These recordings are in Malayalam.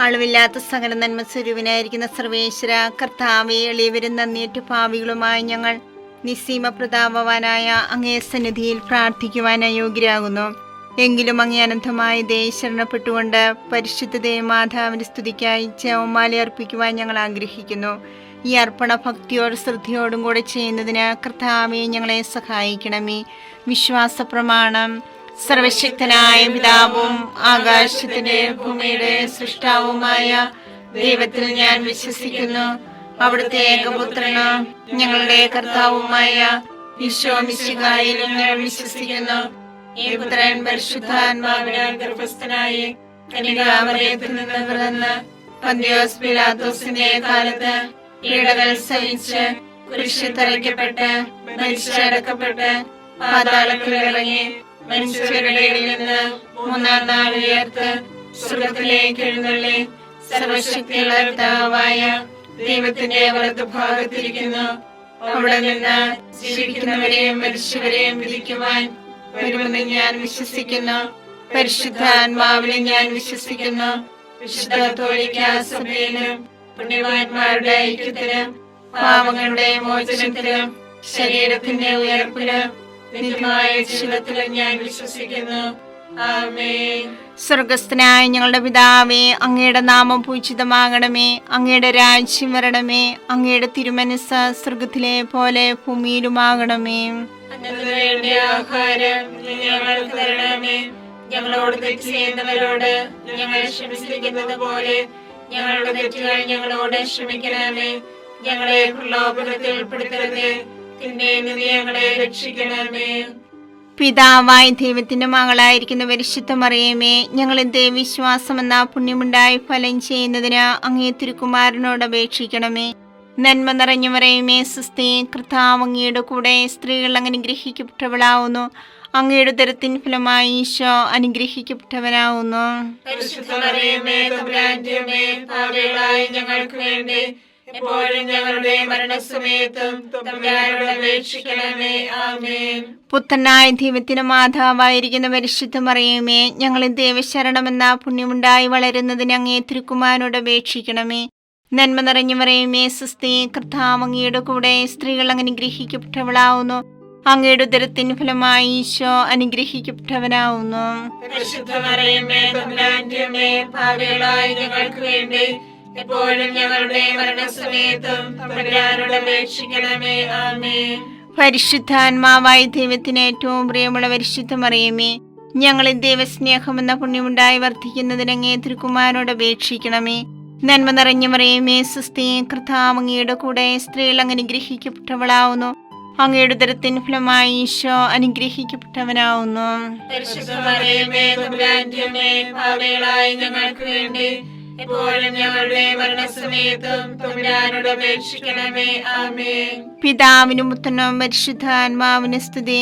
അളവില്ലാത്ത സകല നന്മ സ്വരൂപനായിരിക്കുന്ന സർവേശ്വര കർത്താവെ, എളിയവരും നന്ദിയേറ്റ പാപികളുമായ ഞങ്ങൾ നിസ്സീമ പ്രതാപവാനായ അങ്ങേ സന്നിധിയിൽ പ്രാർത്ഥിക്കുവാൻ അയോഗ്യരാകുന്നു. എങ്കിലും അങ്ങേ അനന്തമായ ദയ ശരണപ്പെട്ടുകൊണ്ട് പരിശുദ്ധ ദേവമാതാവിന്റെ സ്തുതിക്കായി ജപമാല അർപ്പിക്കുവാൻ ഞങ്ങൾ ആഗ്രഹിക്കുന്നു. ഈ അർപ്പണ ഭക്തിയോടും ശ്രദ്ധയോടും കൂടെ ചെയ്യുന്നതിന് കർത്താവെ ഞങ്ങളെ സഹായിക്കണമേ. വിശ്വാസ പ്രമാണം. സർവശക്തനായ പിതാവും ആകാശത്തിന്റെ ഭൂമിയുടെ സൃഷ്ടാവുമായ ദൈവത്തിൽ ഞാൻ വിശ്വസിക്കുന്നു. അവിടുത്തെ ഏകപുത്രന് ഞങ്ങളുടെ കർത്താവുമായ ഈശോ മിശിഹായിലും ഞാൻ വിശ്വസിക്കുന്നു. ഈ പുത്രൻ പരിശുദ്ധാത്മാവിനാൽ ഗർഭസ്ഥനായി കന്യകാമറിയത്തിൽ നിന്ന് പിറന്ന് പന്തിയോസ് പിലാത്തോസിന്റെ കാലത്ത് പീഡകൾ സഹിച്ച് കുരിശിൽ തറയ്ക്കപ്പെട്ട് മരിച്ചടക്കപ്പെട്ട് പാതാളത്തിൽ ഇറങ്ങി മനുഷ്യരുടെ ഇടയിൽ നിന്ന് മൂന്നാം നാൾ ഉയർത്ത് സ്വർഗ്ഗത്തിലേക്ക് എഴുന്നള്ളി സർവശക്തിയുള്ള പിതാവായ ദൈവത്തിന്റെ വലതുഭാഗത്തിരിക്കുന്നു. അവിടെ നിന്ന് ജീവിക്കുന്നവരെയും മരിച്ചവരെയും വിധിക്കുവാൻ വരുമെന്ന് ഞാൻ വിശ്വസിക്കുന്നു. പരിശുദ്ധാത്മാവിനെ ഞാൻ വിശ്വസിക്കുന്നു. വിശുദ്ധ കത്തോലിക്കാ സഭയിലും പുണ്യവാന്മാരുടെ ഐക്യത്തിലും പാപങ്ങളുടെ മോചനത്തിലും ശരീരത്തിന്റെ ഉയർപ്പിലും നിത്യമായ ജീവിതത്തിലും ഞാൻ വിശ്വസിക്കുന്നു. ആമേൻ. സ്വർഗസ്ഥനായ ഞങ്ങളുടെ പിതാവേ, അങ്ങയുടെ നാമം പൂജിതമാകണമേ. അങ്ങയുടെ രാജ്യം വരണമേ. അങ്ങയുടെ തിരുമനസ്സ് സ്വർഗത്തിലെ പോലെ ഭൂമിയിലുമാകണമേ. വേണ്ട ആഹാരം ഞങ്ങൾക്ക് തരണമേ. ഞങ്ങളോട് തെറ്റ് ചെയ്യുന്നവരോട് ഞങ്ങൾ ക്ഷമിച്ചിരിക്കുന്നത് പോലെ ഞങ്ങളുടെ തെറ്റുകൾ ഞങ്ങളോട് ക്ഷമിക്കണമേ. ഞങ്ങളെ പ്രലോഭനത്തിൽ ഉൾപ്പെടുത്തരുതേ, തിന്മയിൽ നിന്ന് ഞങ്ങളെ രക്ഷിക്കണമേ. പിതാവായ ദൈവത്തിന്റെ മകളായിരിക്കുന്ന പരിശുദ്ധ മറിയമേ, ഞങ്ങളിൽ ദൈവവിശ്വാസം എന്ന പുണ്യമുണ്ടായി ഫലം ചെയ്യുന്നതിന് അങ്ങേ തിരുക്കുമാരനോട് അപേക്ഷിക്കണമേ. നന്മ നിറഞ്ഞു മറിയമേ, സ്വസ്തി, കർത്താവ് അങ്ങയുടെ കൂടെ സ്ത്രീകൾ അനുഗ്രഹിക്കപ്പെട്ടവളാവുന്നു. അങ്ങയുടെ ഉദരത്തിൻ ഫലമായി ഈശോ അനുഗ്രഹിക്കപ്പെട്ടവനാവുന്നു. പരിശുദ്ധ മറിയമേ, തമ്പുരാന്റെ അമ്മേ, പാപികളായ ഞങ്ങൾക്ക് വേണ്ടി എപ്പോഴും ഞങ്ങളുടെ മരണസമയത്തും തമ്പുരാനോട് അപേക്ഷിക്കണമേ. ആമേൻ. പുത്രനായ ദൈവത്തിന്റെ മാതാവായിരിക്കുന്ന പരിശുദ്ധ മറിയമേ, ഞങ്ങളിൽ ദൈവശരണമെന്ന പുണ്യമുണ്ടായി വളരുന്നതിന് അങ്ങേ തിരുക്കുമാരനോട് അപേക്ഷിക്കണമേ. നന്മ നിറഞ്ഞു മറിയമേ, സ്വസ്തി, കർത്താവ് അങ്ങയുടെ കൂടെ സ്ത്രീകൾ അനുഗ്രഹിക്കപ്പെട്ടവളാവുന്നു. അങ്ങയുടെ ഉദരത്തിൻ ഫലമായി ഈശോ അനുഗ്രഹിക്കപ്പെട്ടവനാവുന്നു. പരിശുദ്ധ മറിയമേ, തമ്പുരാന്റെ അമ്മേ, പാപികളായ ഞങ്ങൾക്ക് വേണ്ടി എപ്പോഴും ഞങ്ങളുടെ മരണസമയത്തും തമ്പുരാനോട് അപേക്ഷിക്കണമേ. ആമേൻ. പരിശുദ്ധാത്മാവായ ദൈവത്തിന് ഏറ്റവും പ്രിയമുള്ള പരിശുദ്ധ മറിയമേ, ഞങ്ങളിൽ ദൈവസ്നേഹമെന്ന പുണ്യമുണ്ടായി വർദ്ധിക്കുന്നതിന് അങ്ങേ തിരുക്കുമാരനോട് അപേക്ഷിക്കണമേ. നന്മ നിറഞ്ഞ മറിയമേ, സ്വസ്തി, കർത്താവ് അങ്ങയുടെ കൂടെ സ്ത്രീകൾ അനുഗ്രഹിക്കപ്പെട്ടവളാവുന്നു. അങ്ങയുടെ ഉദരത്തിൻ ഫലമായി ഈശോ അനുഗ്രഹിക്കപ്പെട്ടവനാവുന്നു. പരിശുദ്ധ മറിയമേ, തമ്പുരാന്റെ അമ്മേ, പാപികളായ ഞങ്ങൾക്ക് വേണ്ടി എപ്പോഴും ഞങ്ങളുടെ മരണസമയത്തും തമ്പുരാനോട് അപേക്ഷിക്കണമേ. ആമേൻ. പിതാവിനും പുത്രനും പരിശുദ്ധാത്മാവിനും സ്തുതി.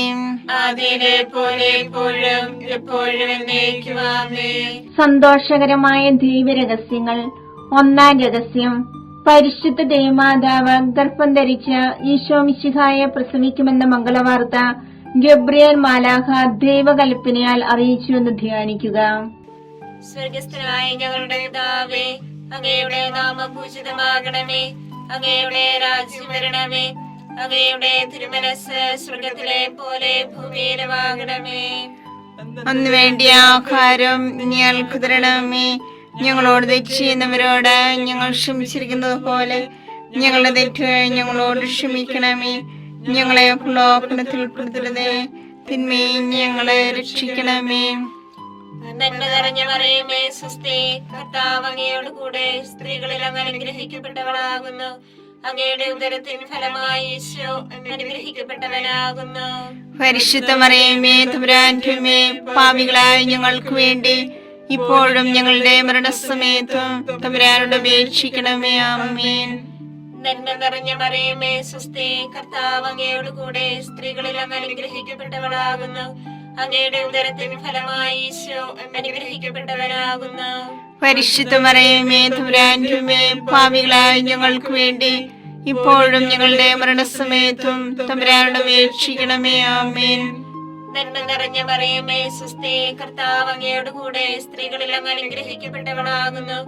ആദിയിലെ പോലെ എപ്പോഴും എപ്പോഴും എന്നേക്കും. ആമേൻ. സന്തോഷകരമായ ദൈവരഹസ്യങ്ങൾ. ഒന്നാം രഹസ്യം, പരിശുദ്ധ ദേവമാതാവ് ഗർഭം ധരിച്ച് ഈശോ മിശിഹായെ പ്രസവിക്കുമെന്ന മംഗളവാർത്ത ഗബ്രിയേൽ മാലാഖ ദൈവകൽപ്പനയാൽ അറിയിച്ചു എന്ന് ധ്യാനിക്കുക. സ്വർഗസ്ഥനായ ഞങ്ങളുടെ പിതാവേ, അങ്ങയുടെ നാമം പൂജിതമാകണമേ. അങ്ങയുടെ രാജ്യം വരണമേ. അങ്ങയുടെ തിരുമനസ്സ് സ്വർഗത്തിലെ പോലെ ഭൂമിയിലുമാകണമേ. അന്ന് വേണ്ടിയ ആഹാരം ഞങ്ങൾക്ക് തരണമേ. ഞങ്ങളോട് തെറ്റ് ചെയ്യുന്നവരോട് ഞങ്ങൾ ക്ഷമിച്ചിരിക്കുന്നത് പോലെ ഞങ്ങളുടെ തെറ്റുകൾ ഞങ്ങളോട് ക്ഷമിക്കണമേ. ഞങ്ങളെ പ്രലോഭനത്തിൽ ഉൾപ്പെടുത്തരുതേ, തിന്മയിൽ ഞങ്ങളെ രക്ഷിക്കണമേ. നന്മ നിറഞ്ഞ മറിയമേ, സ്വസ്തി, കർത്താവ് അങ്ങയോട് കൂടെ സ്ത്രീകളിൽ അങ്ങ് അനുഗ്രഹിക്കപ്പെട്ടവളാകുന്നു. അങ്ങയുടെ ഉദരത്തിൻ ഫലമായി ഈശോ അനുഗ്രഹിക്കപ്പെട്ടവനാകുന്നു. പരിശുദ്ധ മറിയമേ, തമ്പുരാന്റെ അമ്മേ, പാപികളായ ഞങ്ങൾക്ക് വേണ്ടി ഇപ്പോഴും ഞങ്ങളുടെ മരണസമയത്തും തമ്പുരാനോട് അപേക്ഷിക്കണമേ. ആമേൻ. നന്മ നിറഞ്ഞ മറിയമേ, സ്വസ്തി, കർത്താവ് അങ്ങയോട് കൂടെ സ്ത്രീകളിൽ അങ്ങ് അനുഗ്രഹിക്കപ്പെട്ടവളാകുന്നു. അങ്ങയുടെ ഉദരത്തിൻ ഫലമായി ഈശോ അനുഗ്രഹിക്കപ്പെട്ടവനാകുന്നു. പരിശുദ്ധ മറിയമേ, തമ്പുരാന്റെ അമ്മേ, പാപികളായ ഞങ്ങൾക്ക് വേണ്ടി ഇപ്പോഴും ഞങ്ങളുടെ മരണസമയത്തും തമ്പുരാനോട് അപേക്ഷിക്കണമേ. ആമേൻ. നന്മ നിറഞ്ഞ മറിയമേ, സ്വസ്തി, കർത്താവ് അങ്ങയോട് കൂടെ സ്ത്രീകളിൽ അങ്ങ് അനുഗ്രഹിക്കപ്പെട്ടവളാകുന്നു.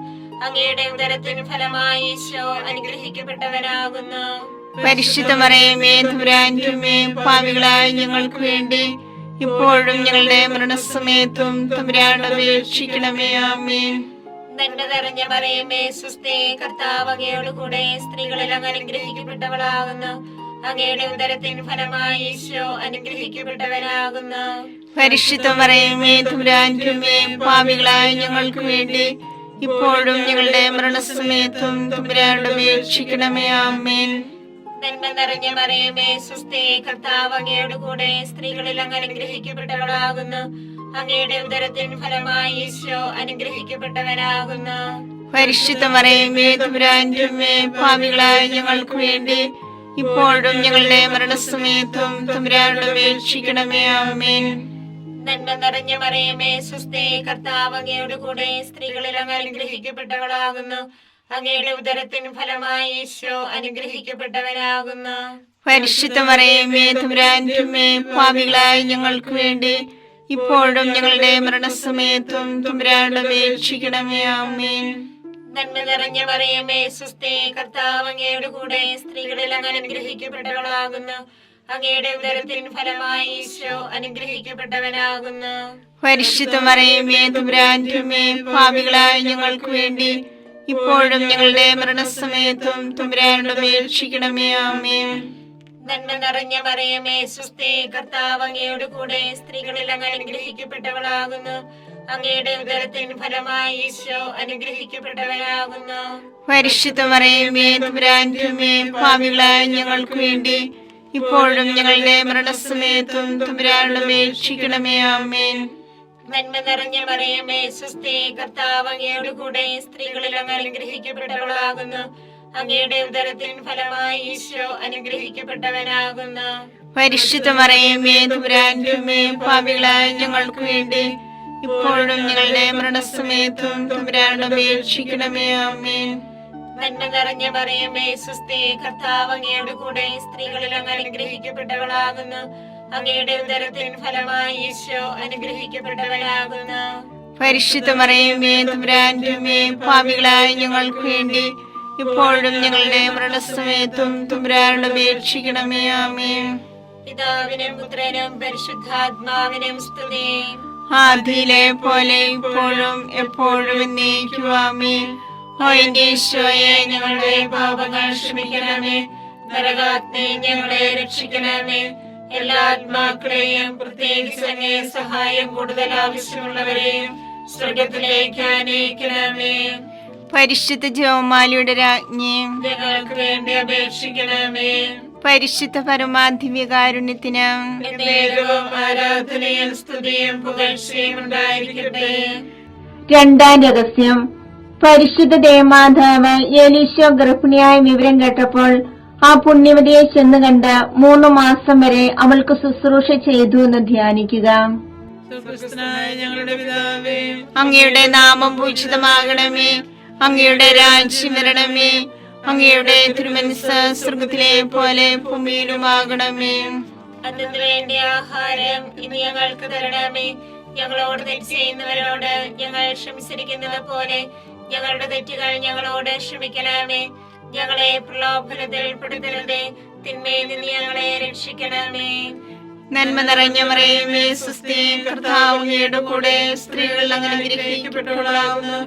അങ്ങയുടെ ഉദരത്തിൻ ഫലമായി ഈശോ അനുഗ്രഹിക്കപ്പെട്ടവനാകുന്നു. പരിശുദ്ധ മറിയമേ തമ്പുരാന്റെ അമ്മേ, പാപികളായ ഞങ്ങൾക്ക് വേണ്ടി ഇപ്പോഴും ഞങ്ങളുടെ മരണസമയത്തും തമ്പുരാനോട് അപേക്ഷിക്കണമേ. ആമേൻ. നന്മ നിറഞ്ഞ മറിയമേ സുസ്ഥി, കർത്താവ് അങ്ങയോട് കൂടെ സ്ത്രീകളിൽ അങ്ങ് അനുഗ്രഹിക്കപ്പെട്ടവളാകുന്നു. അങ്ങയുടെ ഉദരത്തിൻ ഫലമായി ഈശോ അനുഗ്രഹിക്കപ്പെട്ടവനാകുന്നു. പരിശുദ്ധ മറിയമേ തമ്പുരാന്റെ അമ്മേ, പാപികളായ ഞങ്ങൾക്ക് വേണ്ടി ഇപ്പോഴും ഞങ്ങളുടെ മരണസമയത്തും തമ്പുരാനോട് അപേക്ഷിക്കണമേ. ആമേൻ. നന്മ നിറഞ്ഞ മറിയമേ സുസ്ഥി, കർത്താവ് അങ്ങയോട് കൂടെ സ്ത്രീകളിൽ അങ്ങ് അനുഗ്രഹിക്കപ്പെട്ടവളാകുന്നു. അങ്ങയുടെ ഉദരത്തിൻ ഫലമായി ഈശോ അനുഗ്രഹിക്കപ്പെട്ടവനാകുന്നു. പരിശുദ്ധ മറിയമേ തമ്പുരാന്റെ അമ്മേ, പാപികളായ ഞങ്ങൾക്ക് വേണ്ടി ഇപ്പോഴും ഞങ്ങളുടെ മരണസമയത്തും തമ്പുരാനോട് അപേക്ഷിക്കണമേ. ആമേൻ. നന്മ നിറഞ്ഞ മറിയമേ സുസ്ഥി, കർത്താവ് അങ്ങയോട് കൂടെ സ്ത്രീകളിൽ അങ്ങ് അനുഗ്രഹിക്കപ്പെട്ടവളാകുന്നു. അങ്ങയുടെ ഉദരത്തിൻ ഫലമായി ഈശോ അനുഗ്രഹിക്കപ്പെട്ടവനാകുന്നു. പരിശുദ്ധ മറിയമേ തമ്പുരാന്റെ അമ്മേ, പാപികളായ ഞങ്ങൾക്ക് വേണ്ടി ഇപ്പോഴും ഞങ്ങളുടെ മരണസമയത്തും തമ്പുരാനോട് അപേക്ഷിക്കണമേ. ആമേൻ. നന്മ നിറഞ്ഞ മറിയമേ സുസ്ഥി, കർത്താവ് അങ്ങയോട് കൂടെ സ്ത്രീകളിൽ അങ്ങ് അനുഗ്രഹിക്കപ്പെട്ടവളാകുന്നു. അങ്ങയുടെ ഉദരത്തിൻ ഫലമായി ഈശോ അനുഗ്രഹിക്കപ്പെട്ടവനാകുന്നു. പരിശുദ്ധ മറിയമേ തമ്പുരാന്റെ അമ്മേ, പാപികളായ ഞങ്ങൾക്ക് വേണ്ടി ഇപ്പോഴും ഞങ്ങളുടെ മരണസമയത്തും തമ്പുരാനോട് അപേക്ഷിക്കണമേ. ആമേൻ. നന്മ നിറഞ്ഞ മറിയമേ സുസ്ഥി, കർത്താവ് അങ്ങയോട് കൂടെ സ്ത്രീകളിൽ അങ്ങ് അനുഗ്രഹിക്കപ്പെട്ടവളാകുന്നു. അങ്ങയുടെ ഉദരത്തിൻ ഫലമായി ഈശോ അനുഗ്രഹിക്കപ്പെട്ടവനാകുന്നു. പരിശുദ്ധ മറിയമേ തമ്പുരാന്റെ അമ്മേ, പാപികളായ ഞങ്ങൾക്ക് വേണ്ടി ഇപ്പോഴും ഞങ്ങളുടെ മരണസമയത്തും തമ്പുരാനോട് അപേക്ഷിക്കണമേ. ആമേൻ. നന്മ നിറഞ്ഞ മറിയമേ സുസ്ഥി, കർത്താവ് അങ്ങയോട് കൂടെ സ്ത്രീകളിൽ അങ്ങ് അനുഗ്രഹിക്കപ്പെട്ടവളാകുന്നു. അങ്ങയുടെ ഉദരത്തിൻ ഫലമായി ഈശോ അനുഗ്രഹിക്കപ്പെട്ടവനാകുന്നു. പരിശുദ്ധ മറിയമേ തമ്പുരാന്റെ അമ്മേ, പാപികളായ ഞങ്ങൾക്ക് വേണ്ടി ഇപ്പോഴും ഞങ്ങളുടെ മരണസമയത്തും തമ്പുരാനോട് അപേക്ഷിക്കണമേ. ആമേൻ. നന്മ നിറഞ്ഞ മറിയമേ സുസ്ഥി, കർത്താവ് അങ്ങയോട് കൂടെ സ്ത്രീകളിൽ അങ്ങ് അനുഗ്രഹിക്കപ്പെട്ടവളാകുന്നു. അങ്ങയുടെ ഉദരത്തിൻ ഫലമായി ഈശോ അനുഗ്രഹിക്കപ്പെട്ടവനാകുന്നു. പരിശുദ്ധ മറിയമേ തമ്പുരാന്റെ അമ്മേ, പാപികളായ ഞങ്ങൾക്ക് വേണ്ടി ഇപ്പോഴും ഞങ്ങളുടെ മരണസമയത്തും തമ്പുരാനോട് അപേക്ഷിക്കണമേ. ആമേൻ. പിതാവിനും പുത്രനും പരിശുദ്ധാത്മാവിനും സ്തുതി. ആദിയിലെ പോലെ ഇപ്പോഴും എപ്പോഴും എന്നേക്കും. ആമേൻ. ഓ എന്റെ ഈശോയെ, ഞങ്ങളുടെ പാപങ്ങൾ ക്ഷമിക്കണമേ. നരകാഗ്നി ഞങ്ങളെ രക്ഷിക്കണമേ. എല്ലാ ആത്മാക്കളെയും പ്രത്യേകിച്ച് അങ്ങേ സഹായം കൂടുതൽ ആവശ്യമുള്ളവരെയും സ്വർഗത്തിലേക്ക് ആനയിക്കണമേ. പരിശുദ്ധ ജപമാലയുടെ രാജ്ഞി, ഞങ്ങൾക്ക് വേണ്ടി അപേക്ഷിക്കണമേ. പരിശുദ്ധ പരമാധിവ്യകാരുണ്യത്തിന് എന്നേരവും ആരാധനയും സ്തുതിയും പുകഴ്ചയും ഉണ്ടായിരിക്കട്ടെ. രണ്ടാം രഹസ്യം. പരിശുദ്ധ ദേവമാതാവ് എലീശോ ഗർഭിണിയായ വിവരം കേട്ടപ്പോൾ ആ പുണ്യവതിയെ ചെന്ന് കണ്ട് 3 മാസം വരെ അവൾക്ക് ശുശ്രൂഷ ചെയ്തു എന്ന് ധ്യാനിക്കുക. ഞങ്ങളുടെ പിതാവേ, അങ്ങയുടെ നാമം പൂജിതമാകണമേ. അങ്ങയുടെ രാജ്യം വരണമേ. അങ്ങയുടെ തിരുമനസ്സ് സ്വർഗത്തിലെ പോലെ ഭൂമിയിലുമാകണമേ. അതിനു വേണ്ടി ആഹാരം ഇനി ഞങ്ങൾക്ക് തരണമേ. ഞങ്ങളോട് തെറ്റ് ചെയ്യുന്നവരോട് ഞങ്ങൾ ക്ഷമിച്ചിരിക്കുന്നത് പോലെ ഞങ്ങളുടെ തെറ്റുകൾ ഞങ്ങളോട് ക്ഷമിക്കണമേ. ഞങ്ങളെ പ്രലോഭനത്തിൽ പെടുത്തരുതേ, തിന്മയിൽ നിന്ന് ഞങ്ങളെ രക്ഷിക്കണമേ. നന്മ നിറഞ്ഞ മറിയമേ സുസ്ഥി, കർത്താവ് അങ്ങയുടെ കൂടെ സ്ത്രീകൾ അങ്ങ് അനുഗ്രഹിക്കപ്പെട്ടവളാകുന്നു.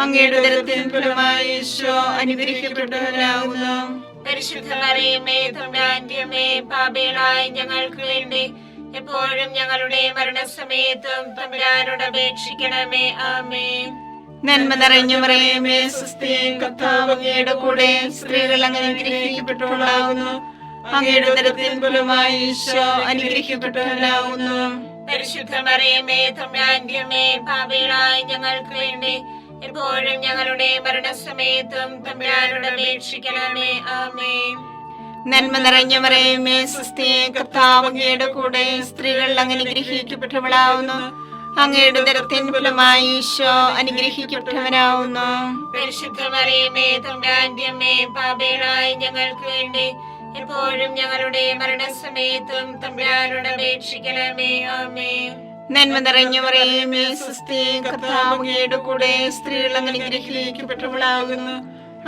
അങ്ങയുടെ ഉദരത്തിൻ ഫലമായി ഈശോ അനുഗ്രഹിക്കപ്പെട്ടവനാകുന്നു. പരിശുദ്ധ മറിയമേ തമ്പുരാന്റെ അമ്മേ, പാപികളായ ഞങ്ങൾക്ക് വേണ്ടി എപ്പോഴും ഞങ്ങളുടെ മരണസമയത്തും തമ്പുരാനോട് അപേക്ഷിക്കണമേ. ആമേൻ. നന്മ നിറഞ്ഞ മറിയമേ സുസ്ഥി, കർത്താവ് അങ്ങയുടെ കൂടെ സ്ത്രീകൾ അങ്ങ് അനുഗ്രഹിക്കപ്പെട്ടവളാകുന്നു. അങ്ങയുടെ ഉദരത്തിൻ ഫലമായി ഈശോ അനുഗ്രഹിക്കപ്പെട്ടവനാകുന്നു. പരിശുദ്ധ മറിയമേ തമ്പുരാന്റെ അമ്മേ, പാപികളായ ഞങ്ങൾക്ക് വേണ്ടി എപ്പോഴും ഞങ്ങളുടെ മരണസമയത്തും തമ്പുരാനോട് അപേക്ഷിക്കണമേ. ആമേൻ. നന്മ നിറഞ്ഞ മറിയമേ സുസ്ഥി, കർത്താവ് അങ്ങയുടെ കൂടെ സ്ത്രീകൾ അങ്ങ് അനുഗ്രഹിക്കപ്പെട്ടവളാകുന്നു. അങ്ങയുടെ ഉദരത്തിൻ ഫലമായി ഈശോ അനുഗ്രഹിക്കപ്പെട്ടവനാകുന്നു. പരിശുദ്ധ മറിയമേ തമ്പുരാന്റെ അമ്മേ, പാപികളായ ഞങ്ങൾക്ക് വേണ്ടി എപ്പോഴും ഞങ്ങളുടെ മരണസമയത്തും തമ്പുരാനോട് അപേക്ഷിക്കണമേ. ആമേൻ. നന്മ നിറഞ്ഞ മറിയമേ സ്വസ്തി, കർത്താവ് അങ്ങയുടെ കൂടെ, സ്ത്രീകൾ അങ്ങ് അനുഗ്രഹിക്കപ്പെട്ടവളാകുന്നു.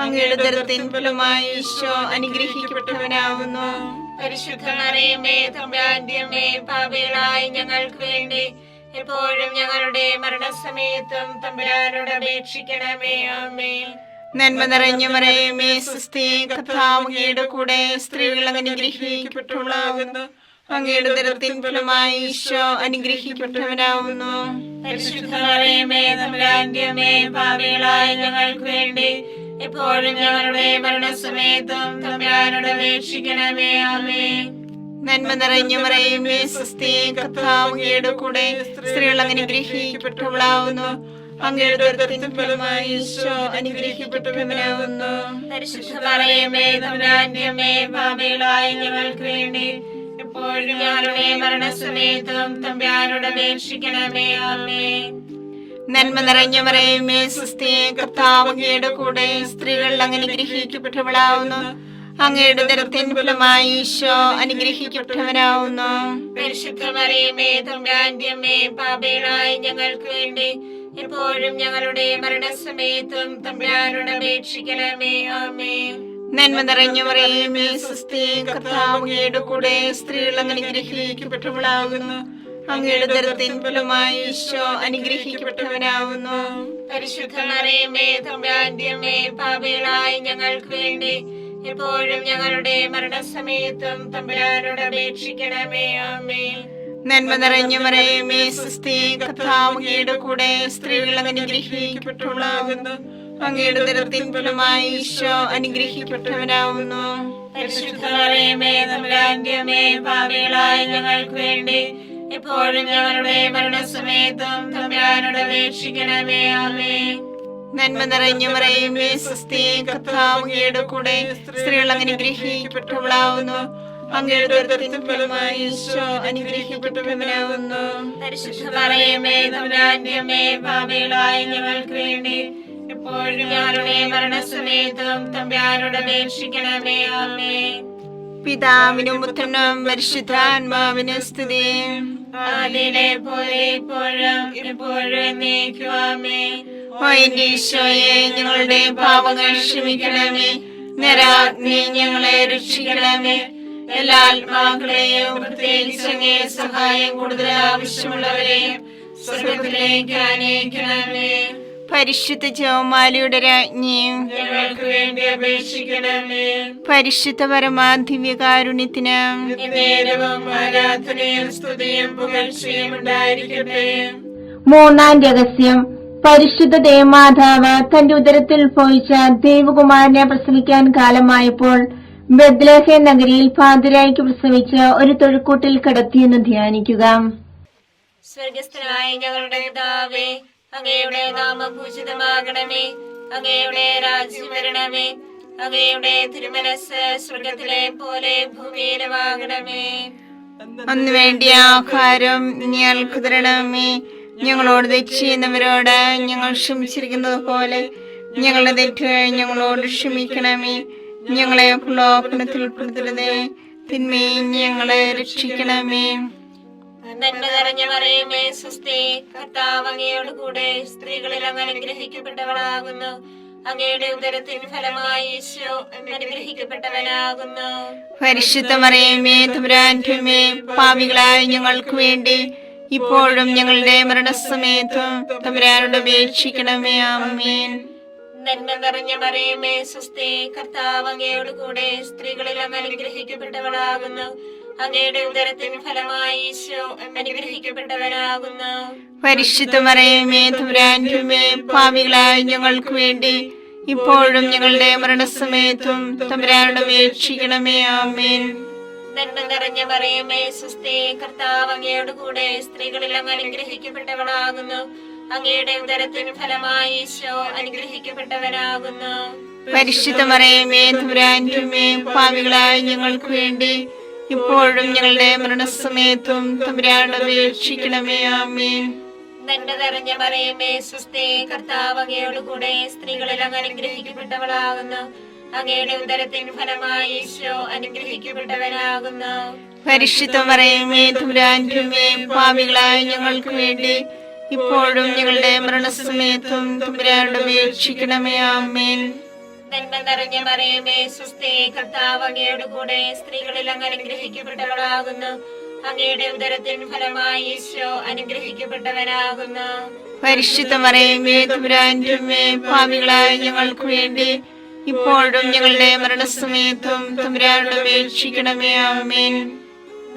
അങ്ങയുടെ ഉദരത്തിൻ ഫലമായി ഈശോ അനുഗ്രഹിക്കപ്പെട്ടവനാകുന്നു. പരിശുദ്ധ മറിയമേ തമ്പുരാന്റെ അമ്മേ, പാപികളായ ഞങ്ങൾക്ക് വേണ്ടി എപ്പോഴും ഞങ്ങളുടെ മരണസമയത്തും തമ്പുരാനോട് അപേക്ഷിക്കണമേ. ആമേൻ. നന്മ നിറഞ്ഞ മറിയമേ സ്വസ്തി, കർത്താവ് അങ്ങയുടെ കൂടെ, സ്ത്രീകൾ അങ്ങ് അനുഗ്രഹിക്കപ്പെട്ടവളാകുന്നു. അങ്ങയുടെ ഉദരത്തിൻ ഫലമായി ഈശോ അനുഗ്രഹിക്കപ്പെട്ടവനാകുന്നു. പരിശുദ്ധ മറിയമേ തമ്പുരാന്റെ അമ്മേ, പാപികളായ ഞങ്ങൾക്ക് വേണ്ടി എപ്പോഴും ഞങ്ങളുടെ മരണസമയത്തും തമ്പുരാനോട് അപേക്ഷിക്കണമേ. ആമേൻ. നന്മ നിറഞ്ഞ മറിയമേ സ്വസ്തി, കർത്താവ് അങ്ങയുടെ കൂടെ, സ്ത്രീകൾ അങ്ങ് അനുഗ്രഹിക്കപ്പെട്ടവളാകുന്നു. അങ്ങയുടെ ഉദരത്തിൻ ഫലമായി ഈശോ അനുഗ്രഹിക്കപ്പെട്ടവനാകുന്നു. പരിശുദ്ധ മറിയമേ തമ്പുരാന്റെ അമ്മേ, പാപികളായ ഞങ്ങൾക്ക് വേണ്ടി എപ്പോഴും ഞങ്ങളുടെ മരണസമയത്തും തമ്പുരാനോട് അപേക്ഷിക്കണമേ. ആമേൻ. നന്മ നിറഞ്ഞ മറിയമേ സ്വസ്തി, കർത്താവ് അങ്ങയുടെ കൂടെ, സ്ത്രീകൾ അങ്ങ് അനുഗ്രഹിക്കപ്പെട്ടവളാകുന്നു. അങ്ങയുടെ ഉദരത്തിൻ ഫലമായി ഈശോ അനുഗ്രഹിക്കപ്പെട്ടവനാകുന്നു. പരിശുദ്ധ മറിയമേ തമ്പുരാന്റെ അമ്മേ, പാപികളായ ഞങ്ങൾക്ക് വേണ്ടി എപ്പോഴും ഞങ്ങളുടെ മരണസമയത്തും തമ്പുരാനോട് അപേക്ഷിക്കണമേ. ആമേൻ. നന്മ നിറഞ്ഞ മറിയമേ സ്വസ്തി, കർത്താവ് അങ്ങയുടെ കൂടെ, സ്ത്രീകൾ അങ്ങ് അനുഗ്രഹിക്കപ്പെട്ടവളാകുന്നു. അങ്ങയുടെ ഉദരത്തിൻ ഫലമായി ഈശോ അനുഗ്രഹിക്കപ്പെട്ടവനാകുന്നു. പരിശുദ്ധ മറിയമേ തമ്പുരാന്റെ അമ്മേ, പാപികളായ ഞങ്ങൾക്ക് വേണ്ടി എപ്പോഴും ഞങ്ങളുടെ മരണസമയത്തും തമ്പുരാനോട് അപേക്ഷിക്കണമേ. ആമേൻ. നന്മ നിറഞ്ഞ മറിയമേ സ്വസ്തി, കർത്താവ് അങ്ങയുടെ കൂടെ, സ്ത്രീകൾ അങ്ങ് അനുഗ്രഹിക്കപ്പെട്ടവളാകുന്നു. അങ്ങയുടെ ഉദരത്തിൻ ഫലമായി ഈശോ അനുഗ്രഹിക്കപ്പെട്ടവനാകുന്നു. പരിശുദ്ധ മറിയമേ തമ്പുരാന്റെ അമ്മേ, പാപികളായ ഞങ്ങൾക്ക് വേണ്ടി എപ്പോഴും ഞങ്ങളുടെ മരണസമയത്തും തമ്പുരാനോട് അപേക്ഷിക്കണമേ. ആമേൻ. നന്മ നിറഞ്ഞ മറിയമേ സ്വസ്തി, കർത്താവ് അങ്ങയുടെ കൂടെ, സ്ത്രീകൾ അങ്ങ് അനുഗ്രഹിക്കപ്പെട്ടവളാകുന്നു. അങ്ങയുടെ ഉദരത്തിൻ ഫലമായി ഈശോ അനുഗ്രഹിക്കപ്പെട്ടവനാകുന്നു. പരിശുദ്ധ മറിയമേ തമ്പുരാന്റെ അമ്മേ, പാപികളായ ഞങ്ങൾക്ക് വേണ്ടി എപ്പോഴും ഞങ്ങളുടെ മരണസമയത്തും തമ്പുരാനോട് അപേക്ഷിക്കണമേ. ആമേൻ. പിതാവിനും പുത്രനും പരിശുദ്ധാത്മാവിനും സ്തുതി. ആദിയിലെ പോലെ ഇപ്പോഴും എപ്പോഴും എന്നേക്കും. ആമേൻ. ഓ എന്റെ ഈശോയെ, ഞങ്ങളുടെ പാപങ്ങൾ ക്ഷമിക്കണമേ. നരാഗ്നി ഞങ്ങളെ രക്ഷിക്കണമേ. എല്ലാ ആത്മാക്കളെയും, പ്രത്യേകിച്ച് അങ്ങേ സഹായം കൂടുതൽ ആവശ്യമുള്ളവരെയും സ്വർഗ്ഗത്തിലേക്ക് ആനയിക്കണമേ. പരിശുദ്ധ ജപമാലയുടെ രാജ്ഞിയും ഞങ്ങൾക്ക് വേണ്ടി അപേക്ഷിക്കണമേ. പരിശുദ്ധ പരമാധിവ്യകാരുണ്യത്തിന് നേരവും ആരാധനയും സ്തുതിയും പുകഴ്ചയും ഉണ്ടായിരിക്കട്ടെ. മൂന്നാം രഹസ്യം. പരിശുദ്ധ ദേവമാതാവ് തന്റെ ഉദരത്തിൽ പോയിച്ച ദേവകുമാരനെ പ്രസവിക്കാൻ കാലമായപ്പോൾ ബെത്ലഹേം നഗരിയിൽ പാതിരായ്ക്ക് പ്രസവിച്ച് ഒരു തൊഴുക്കൂട്ടിൽ കിടത്തിയെന്ന് ധ്യാനിക്കുക. സ്വർഗസ്ഥനായ ഞങ്ങളുടെ പിതാവേ, അങ്ങയുടെ നാമം പൂജിതമാകണമേ. അങ്ങയുടെ രാജ്യം വരണമേ. അങ്ങയുടെ തിരുമനസ് സ്വർഗത്തിലെ പോലെ ഭൂമിയിലുമാകണമേ. അന്ന് വേണ്ടിയ ആഹാരം ഞങ്ങൾക്ക് തരണമേ. ഞങ്ങളോട് തെറ്റ് ചെയ്യുന്നവരോട് ഞങ്ങൾ ക്ഷമിച്ചിരിക്കുന്നത് പോലെ ഞങ്ങളുടെ തെറ്റുകൾ ഞങ്ങളോട് ക്ഷമിക്കണമേ. ഞങ്ങളെ പ്രലോഭനത്തിൽ ഉൾപ്പെടുത്തരുതേ, തിന്മയെ ഞങ്ങളെ രക്ഷിക്കണമേ. നന്മ നിറഞ്ഞ മറിയമേ സ്വസ്തി, കർത്താവ് അങ്ങയോട് കൂടെ, സ്ത്രീകളിൽ അങ്ങ് അനുഗ്രഹിക്കപ്പെട്ടവളാകുന്നു. അങ്ങയുടെ ഉദരത്തിൻ ഫലമായി ഈശോ അനുഗ്രഹിക്കപ്പെട്ടവനാകുന്നു. പരിശുദ്ധ മറിയമേ തമ്പുരാന്റെ അമ്മേ, പാപികളായ ഞങ്ങൾക്ക് വേണ്ടി ഇപ്പോഴും ഞങ്ങളുടെ മരണസമയത്തും തമ്പുരാനോട് അപേക്ഷിക്കണമേ. ആമേൻ. നന്മ നിറഞ്ഞ മറിയമേ സ്വസ്തി, കർത്താവ് അങ്ങയോട് കൂടെ, സ്ത്രീകളിൽ അങ്ങ് അനുഗ്രഹിക്കപ്പെട്ടവളാകുന്നു. അങ്ങയുടെ ഉദരത്തിൻ ഫലമായി ഈശോ അനുഗ്രഹിക്കപ്പെട്ടവനാകുന്നു. പരിശുദ്ധ മറിയമേ തമ്പുരാന്റെ അമ്മേ, പാപികളായ ഞങ്ങൾക്ക് വേണ്ടി ഇപ്പോഴും ഞങ്ങളുടെ മരണസമയത്തും തമ്പുരാനോട് അപേക്ഷിക്കണമേ. ആമേൻ. നന്മ നിറഞ്ഞ മറിയമേ സ്വസ്തി, കർത്താവ് അങ്ങയോട് കൂടെ, സ്ത്രീകളിൽ അങ്ങ് അനുഗ്രഹിക്കപ്പെട്ടവളാകുന്നു. അങ്ങയുടെ ഉദരത്തിൻ ഫലമായി ഈശോ അനുഗ്രഹിക്കപ്പെട്ടവനാകുന്നു. പരിശുദ്ധ മറിയമേ തമ്പുരാന്റെ അമ്മേ, പാപികളായ ഞങ്ങൾക്ക് വേണ്ടി ഇപ്പോഴും ഞങ്ങളുടെ മരണസമയത്തും തമ്പുരാനോട് അപേക്ഷിക്കണമേ. ആമേൻ. നന്മ നിറഞ്ഞ മറിയമേ സ്വസ്തി, കർത്താവ് അങ്ങയോട് കൂടെ, സ്ത്രീകളിൽ അങ്ങ് അനുഗ്രഹിക്കപ്പെട്ടവളാകുന്നു. അങ്ങയുടെ ഉദരത്തിൻ ഫലമായി ഈശോ അനുഗ്രഹിക്കപ്പെട്ടവനാകുന്നു. പരിശുദ്ധ മറിയമേ തമ്പുരാന്റെ അമ്മേ, പാപികളായ ഞങ്ങൾക്ക് വേണ്ടി ഇപ്പോഴും ഞങ്ങളുടെ മരണസമയത്തും തമ്പുരാനോട് അപേക്ഷിക്കണമേ. ആമേൻ. നന്മ നിറഞ്ഞ മറിയമേ സ്വസ്തി, കർത്താവ് അങ്ങയുടെ കൂടെ സ്ത്രീകളിൽ അങ്ങ് അനുഗ്രഹിക്കപ്പെട്ടവളാകുന്നു. അങ്ങയുടെ ഉദരത്തിൻ ഫലമായി ഈശോ അനുഗ്രഹിക്കപ്പെട്ടവനാകുന്നു. പരിശുദ്ധ മറിയമേ തമ്പുരാന്റെ അമ്മേ, പാപികളായ ഞങ്ങൾക്ക് വേണ്ടി ഇപ്പോഴും ഞങ്ങളുടെ മരണസമയത്തും തമ്പുരാനോട് അപേക്ഷിക്കണമേ. ആമേൻ.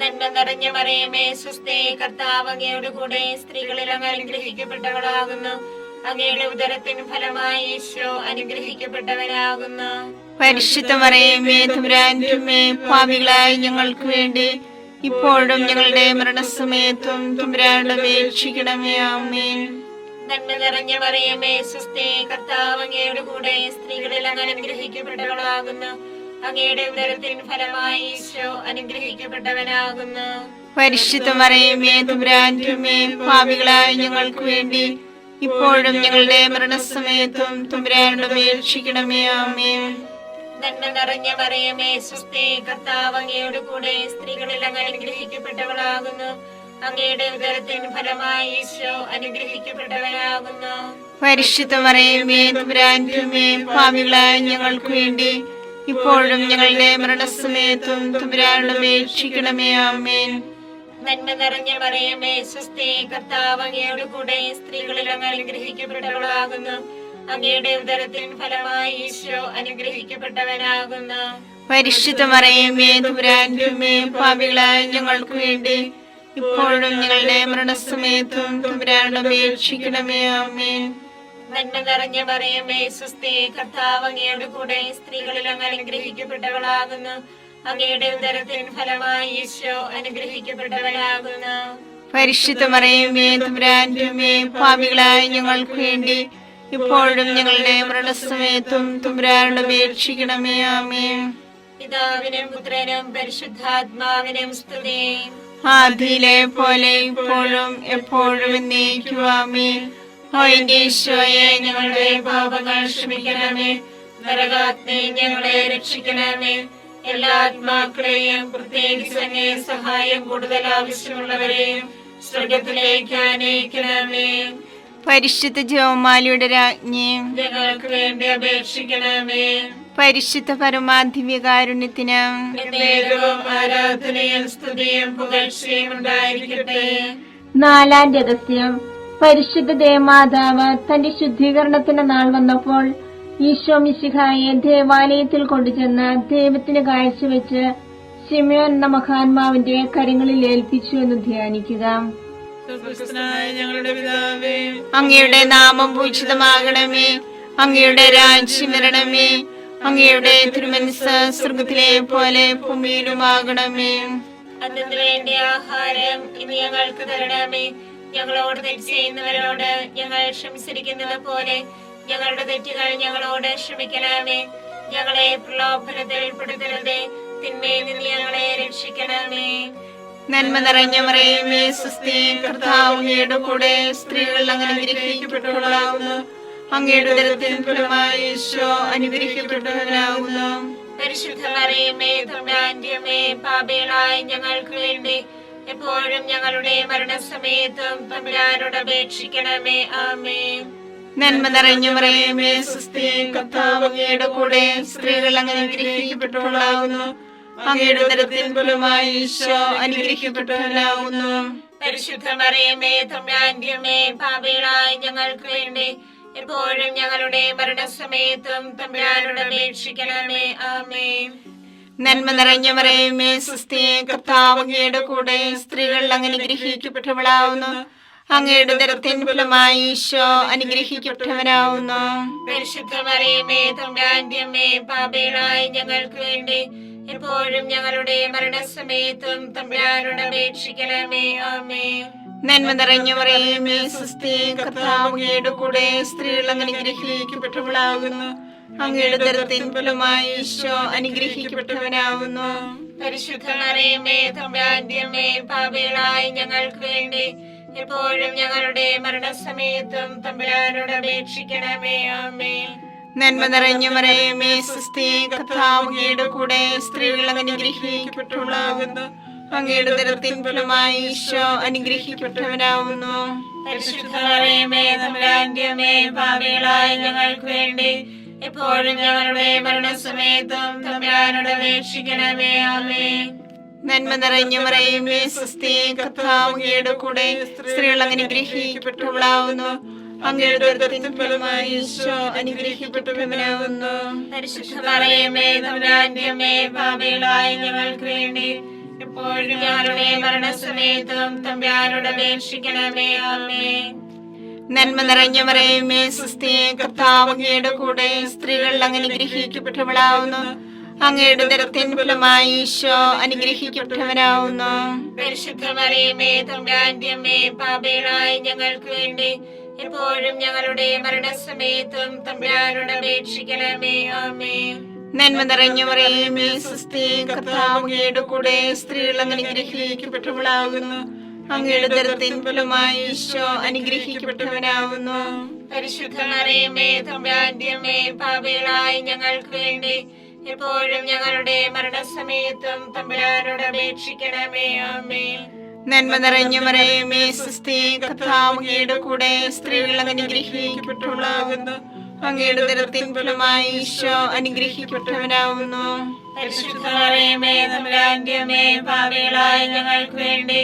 നന്മ നിറഞ്ഞ മറിയമേ സ്വസ്തി, കർത്താവ് അങ്ങയുടെ കൂടെ സ്ത്രീകളിൽ അങ്ങ് അനുഗ്രഹിക്കപ്പെട്ടവളാകുന്നു. അങ്ങയുടെ ഉദരത്തിൻ ഫലമായി ഈശോ അനുഗ്രഹിക്കപ്പെട്ടവനാകുന്നു. പരിശുദ്ധ മറിയമേ തമ്പുരാന്റെ അമ്മേ, പാപികളായ ഞങ്ങൾക്ക് വേണ്ടി ഇപ്പോഴും ഞങ്ങളുടെ മരണസമയത്തും തമ്പുരാനോട് അപേക്ഷിക്കണമേ. ആമേൻ. നന്മ നിറഞ്ഞ മറിയമേ സ്വസ്തി, കർത്താവ് അങ്ങയുടെ കൂടെ സ്ത്രീകളിൽ അങ്ങ് അനുഗ്രഹിക്കപ്പെട്ടവളാകുന്നു. അങ്ങയുടെ ഉദരത്തിൻ ഫലമായി ഈശോ അനുഗ്രഹിക്കപ്പെട്ടവനാകുന്നു. പരിശുദ്ധ മറിയമേ തമ്പുരാന്റെ അമ്മേ, പാപികളായ ഞങ്ങൾക്ക് വേണ്ടി ഇപ്പോഴും ഞങ്ങളുടെ മരണസമയത്തും തമ്പുരാനോട് അപേക്ഷിക്കണമേ. ആമേൻ. നന്മ നിറഞ്ഞ മറിയമേ സ്വസ്തി, കർത്താവ് അങ്ങയുടെ കൂടെ സ്ത്രീകളിൽ അങ്ങ് അനുഗ്രഹിക്കപ്പെട്ടവളാകുന്നു. അങ്ങയുടെ ഉദരത്തിൻ ഫലമായി ഈശോ അനുഗ്രഹിക്കപ്പെട്ടവനാകുന്നു. പരിശുദ്ധ മറിയമേ തമ്പുരാന്റെ അമ്മേ, പാപികളായ ഞങ്ങൾക്ക് വേണ്ടി ഇപ്പോഴും ഞങ്ങളുടെ മരണസമയത്തും തമ്പുരാനോട് അപേക്ഷിക്കണമേ. ആമേൻ. നന്മ നിറഞ്ഞ മറിയമേ സ്വസ്തി, കർത്താവ് അങ്ങയുടെ കൂടെ സ്ത്രീകളിൽ അങ്ങ് അനുഗ്രഹിക്കപ്പെട്ടവളാകുന്നു. അങ്ങയുടെ ഉദരത്തിൻ ഫലമായി ഈശോ അനുഗ്രഹിക്കപ്പെട്ടവനാകുന്നു. പരിശുദ്ധ മറിയമേ തമ്പുരാന്റെ അമ്മേ, പാപികളായ ഞങ്ങൾക്ക് വേണ്ടി ഇപ്പോഴും ഞങ്ങളുടെ മരണസമയത്തും തമ്പുരാനോട് അപേക്ഷിക്കണമേ. ആമേൻ. നന്മ നിറഞ്ഞ മറിയമേ സ്വസ്തി, കർത്താവ് അങ്ങയുടെ കൂടെ സ്ത്രീകളിൽ അങ്ങ് അനുഗ്രഹിക്കപ്പെട്ടവളാകുന്നു. അങ്ങയുടെ ഉദരത്തിൻ ഫലമായി ഈശോ അനുഗ്രഹിക്കപ്പെട്ടവനാകുന്നു. പരിശുദ്ധ മറിയമേ തമ്പുരാന്റെ അമ്മേ, പാപികളായ ഞങ്ങൾക്ക് വേണ്ടി ഇപ്പോഴും ഞങ്ങളുടെ മരണസമയത്തും തമ്പുരാനോട് അപേക്ഷിക്കണമേ. ആമേൻ. പിതാവിനും പുത്രനും പരിശുദ്ധാത്മാവിനും സ്തുതി. ആദിയിലെ പോലെ ഇപ്പോഴും എപ്പോഴും എന്നേക്കും. ആമേൻ. ഓ എന്റെ ഈശോയെ, ഞങ്ങളുടെ പാപങ്ങൾ ക്ഷമിക്കണമേ. നരകാഗ്നി ഞങ്ങളെ രക്ഷിക്കണമേ. എല്ലാ ആത്മാക്കളെയും പ്രത്യേകിച്ച് അങ്ങേ സഹായം കൂടുതൽ ആവശ്യമുള്ളവരെയും സ്വർഗത്തിലേക്ക് ആനയിക്കണമേ. പരിശുദ്ധ ജപമാലയുടെ രാജ്ഞി, ഞങ്ങൾക്ക് വേണ്ടി അപേക്ഷിക്കണമേ. പരിശുദ്ധ പരമാധിവ്യകാരുണ്യത്തിന് എന്നേരവും ആരാധനയും സ്തുതിയും പുകഴ്ചയും ഉണ്ടായിരിക്കട്ടെ. നാലാം രഹസ്യം. പരിശുദ്ധ ദേവമാതാവ് തന്റെ ശുദ്ധീകരണത്തിന്റെ നാൾ വന്നപ്പോൾ ഈശോ മിശിഹായെ ദേവാലയത്തിൽ കൊണ്ടുചെന്ന് ദൈവത്തിന് കാഴ്ചവെച്ച് ശിമയോൻ എന്ന മഹാത്മാവിന്റെ കരങ്ങളിൽ ഏൽപ്പിച്ചു എന്ന് ധ്യാനിക്കുക. ഞങ്ങളുടെ പിതാവേ, അങ്ങയുടെ നാമം പൂജിതമാകണമേ. അങ്ങയുടെ രാജ്യം വരണമേ. അങ്ങയുടെ തിരുമനസ്സ് സ്വർഗത്തിലെ പോലെ ഭൂമിയിലുമാകണമേ. അതിനു വേണ്ടി ആഹാരം ഇനി ഞങ്ങൾക്ക് തരണമേ. ഞങ്ങളോട് തെറ്റ് ചെയ്യുന്നവരോട് ഞങ്ങൾ ക്ഷമിച്ചിരിക്കുന്നത് പോലെ ഞങ്ങളുടെ തെറ്റുകൾ ഞങ്ങളോട് ക്ഷമിക്കണമേ. ഞങ്ങളെ പ്രലോഭനത്തിൽ ഉൾപ്പെടുത്തരുതേ, തിന്മയിൽ നിന്ന് ഞങ്ങളെ രക്ഷിക്കണമേ. നന്മ നിറഞ്ഞ മറിയമേ സ്വസ്തി, കർത്താവ് അങ്ങയുടെ കൂടെ സ്ത്രീകൾ അങ്ങ് അനുഗ്രഹിക്കപ്പെട്ടവളാകുന്നു. അങ്ങയുടെ ഉദരത്തിൻ ഫലമായി ഈശോ അനുഗ്രഹിക്കപ്പെട്ടവനാകുന്നു. പരിശുദ്ധ മറിയമേ തമ്പുരാന്റെ അമ്മേ, പാപികളായ ഞങ്ങൾക്ക് വേണ്ടി എപ്പോഴും ഞങ്ങളുടെ മരണസമയത്തും തമ്പുരാനോട് അപേക്ഷിക്കണമേ. ആമേൻ. നന്മ നിറഞ്ഞ മറിയമേ സ്വസ്തി, കർത്താവ് അങ്ങയുടെ കൂടെ സ്ത്രീകൾ അങ്ങ് അനുഗ്രഹിക്കപ്പെട്ടവളാകുന്നു. അങ്ങയുടെ ഉദരത്തിൻ ഫലമായി ഈശോ അനുഗ്രഹിക്കപ്പെട്ടവനാകുന്നു. പരിശുദ്ധ മറിയമേ തമ്പുരാന്റെ അമ്മേ, പാപികളായ ഞങ്ങൾക്ക് വേണ്ടി എപ്പോഴും ഞങ്ങളുടെ മരണസമയത്തും തമ്പുരാനോട് അപേക്ഷിക്കണമേ. ആമേൻ. നന്മ നിറഞ്ഞ മറിയമേ സ്വസ്തി, കർത്താവ് അങ്ങയുടെ കൂടെ സ്ത്രീകൾ അങ്ങ് അനുഗ്രഹിക്കപ്പെട്ടവളാകുന്നു. അങ്ങയുടെ ഉദരത്തിൻ ഫലമായി ഈശോ അനുഗ്രഹിക്കപ്പെട്ടവനാകുന്നു. പരിശുദ്ധ മറിയമേ തമ്പുരാന്റെ അമ്മേ, പാപികളായ ഞങ്ങൾക്ക് വേണ്ടി എപ്പോഴും ഞങ്ങളുടെ മരണസമയത്തും തമ്പുരാനോട് അപേക്ഷിക്കണമേ. ആമേൻ. നന്മ നിറഞ്ഞ മറിയമേ സ്വസ്തി, കർത്താവ് അങ്ങയുടെ കൂടെ സ്ത്രീകൾ അങ്ങ് അനുഗ്രഹിക്കപ്പെട്ടവളാകുന്നു. അങ്ങയുടെ ഉദരത്തിൻ ഫലമായി ഈശോ അനുഗ്രഹിക്കപ്പെട്ടവനാകുന്നു. പരിശുദ്ധ മറിയമേ തമ്പുരാന്റെ അമ്മേ, പാപികളായ ഞങ്ങൾക്ക് വേണ്ടി എപ്പോഴും ഞങ്ങളുടെ മരണസമയത്തും തമ്പുരാനോട് അപേക്ഷിക്കണമേ. ആമേൻ. നന്മ നിറഞ്ഞ മറിയമേ സുസ്ഥി, കർത്താവ് അങ്ങയുടെ കൂടെ സ്ത്രീകൾ അനുഗ്രഹിക്കപ്പെട്ടവളാകുന്നു. അങ്ങയുടെ ഉദരത്തിൻ ഫലമായി ഈശോ അനുഗ്രഹിക്കപ്പെട്ടവനാവുന്നു. പരിശുദ്ധ മറിയമേ തമ്പുരാന്റെ അമ്മേ, പാപികളായ ഞങ്ങൾക്ക് വേണ്ടി എപ്പോഴും ഞങ്ങളുടെ മരണസമയത്തും തമ്പുരാനോട് അപേക്ഷിക്കണമേ. ആമേൻ. നന്മ നിറഞ്ഞ മറിയമേ സുസ്ഥി, കർത്താവ് അങ്ങയുടെ കൂടെ സ്ത്രീകൾ അനുഗ്രഹിക്കപ്പെട്ടവളാവുന്നു. അങ്ങയുടെ ഉദരത്തിൻ ഫലമായി ഈശോ അനുഗ്രഹിക്കപ്പെട്ടവനാവുന്നു. പരിശുദ്ധ മറിയമേ തമ്പുരാന്റെ അമ്മേ, പാപികളായ ഞങ്ങൾക്ക് വേണ്ടി എപ്പോഴും ഞങ്ങളുടെ മരണസമയത്തും തമ്പുരാനോട് അപേക്ഷിക്കണമേ. ആമേൻ. നന്മ നിറഞ്ഞ മറിയമേ സുസ്ഥി, കർത്താവ് അങ്ങയുടെ കൂടെ സ്ത്രീകൾ അനുഗ്രഹിക്കപ്പെട്ടവളാവുന്നു. അങ്ങയുടെ ഉദരത്തിൻ ഫലമായി ഈശോ അനുഗ്രഹിക്കപ്പെട്ടവനാവുന്നു. പരിശുദ്ധ മറിയമേ തമ്പുരാന്റെ അമ്മേ, പാപികളായ ഞങ്ങൾക്ക് വേണ്ടി എപ്പോഴും ഞങ്ങളുടെ മരണസമയത്തും തമ്പുരാനോട് അപേക്ഷിക്കണമേ. ആമേൻ. നന്മ നിറഞ്ഞ മറിയമേ സുസ്ഥി, കർത്താവ് അങ്ങയുടെ കൂടെ സ്ത്രീകൾ അനുഗ്രഹിക്കപ്പെട്ടവളാകുന്നു. അങ്ങയുടെ ഉദരത്തിൻ ഫലമായി ഈശോ അനുഗ്രഹിക്കപ്പെട്ടവനാവുന്നു. പരിശുദ്ധ മറിയമേ തമ്പുരാന്റെ അമ്മേ, പാപികളായ ഞങ്ങൾക്ക് വേണ്ടി എപ്പോഴും ഞങ്ങളുടെ മരണസമയത്തും തമ്പുരാനോട് അപേക്ഷിക്കണമേ. ആമേൻ. നന്മ നിറഞ്ഞ മറിയമേ സുസ്ഥി, കർത്താവ് അങ്ങയുടെ കൂടെ സ്ത്രീകൾ അനുഗ്രഹിക്കപ്പെട്ടവളാകുന്നു. അങ്ങയുടെ ഉദരത്തിൻ ഫലമായി ഈശോ അനുഗ്രഹിക്കപ്പെട്ടവനാവുന്നു. പരിശുദ്ധ മറിയമേ തമ്പുരാന്റെ അമ്മേ, പാപികളായ ഞങ്ങൾക്ക് വേണ്ടി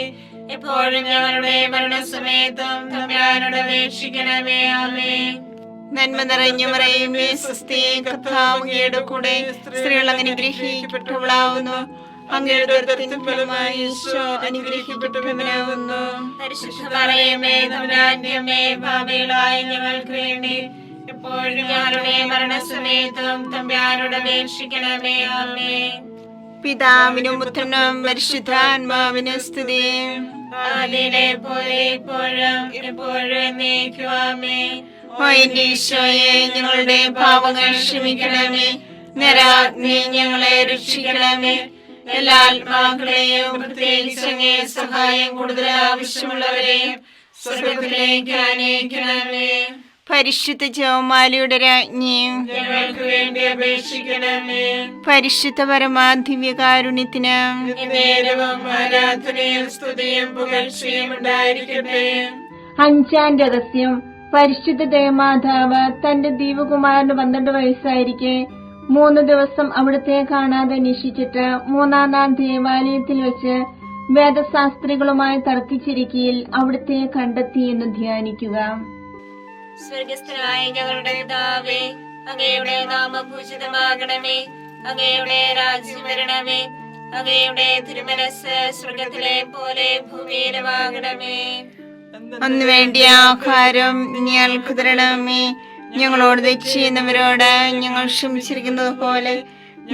എപ്പോഴും ഞങ്ങളുടെ മരണസമയത്തും തമ്പുരാനോട് അപേക്ഷിക്കണമേ. ആമേൻ. നന്മ നിറഞ്ഞ മറിയമേ സുസ്ഥി, കർത്താവ് അങ്ങയുടെ കൂടെ സ്ത്രീകൾ അനുഗ്രഹിക്കപ്പെട്ടവളാവുന്നു. അങ്ങയുടെ ഉദരത്തിൻ ഫലമായി ഈശോ അനുഗ്രഹിക്കപ്പെട്ടവനാവുന്നു. പരിശുദ്ധ മറിയമേ തമ്പുരാന്റെ അമ്മേ, പാപികളായ ഞങ്ങൾക്ക് വേണ്ടി എപ്പോഴും ഞങ്ങളുടെ മരണസമയത്തും തമ്പുരാനോട് അപേക്ഷിക്കണമേ. ആമേൻ. പിതാവിനും പുത്രനും പരിശുദ്ധാത്മാവിനും സ്തുതി. ആദിയിലെ പോലെ ഇപ്പോഴും എപ്പോഴും എന്നേക്കും. ആമേൻ. ഓ എന്റെ ഈശോയെ, ഞങ്ങളുടെ പാപങ്ങൾ ക്ഷമിക്കണമേ. നരാഗ്നി ഞങ്ങളെ രക്ഷിക്കണമേ. എല്ലാ ആത്മാക്കളെയും പ്രത്യേകിച്ച് അങ്ങേ സഹായം കൂടുതൽ ആവശ്യമുള്ളവരെയും സ്വർഗ്ഗത്തിലേക്ക് ആനയിക്കണമേ. പരിശുദ്ധ ജപമാലയുടെ രാജ്ഞിയും ഞങ്ങൾക്ക് വേണ്ടി അപേക്ഷിക്കണമേ. പരിശുദ്ധ പരമാധിവ്യകാരുണ്യത്തിന് നേരവും ആരാധനയും സ്തുതിയും പുകഴ്ചയും ഉണ്ടായിരിക്കട്ടെ. അഞ്ചാം രഹസ്യം. പരിശുദ്ധ ദേവമാതാവ് തന്റെ ദൈവകുമാരന് 12 വയസ്സായിരിക്കെ 3 ദിവസം അവിടുത്തെ കാണാതെ അന്വേഷിച്ചിട്ട് 3-ാം നാൾ ദേവാലയത്തിൽ വെച്ച് വേദശാസ്ത്രികളുമായി തർക്കിച്ചിരിക്കയിൽ അവിടുത്തെ കണ്ടെത്തി എന്ന് ധ്യാനിക്കുക. സ്വർഗസ്ഥനായ ഞങ്ങളുടെ പിതാവേ, അങ്ങയുടെ നാമം പൂജിതമാകണമേ. അങ്ങയുടെ രാജ്യം വരണമേ. അങ്ങയുടെ തിരുമനസ് സ്വർഗത്തിലെ പോലെ ഭൂമിയിലുമാകണമേ. അന്ന് വേണ്ടിയ ആഹാരം ഞങ്ങൾക്ക് തരണമേ. ഞങ്ങളോട് തെറ്റ് ചെയ്യുന്നവരോട് ഞങ്ങൾ ക്ഷമിച്ചിരിക്കുന്നത് പോലെ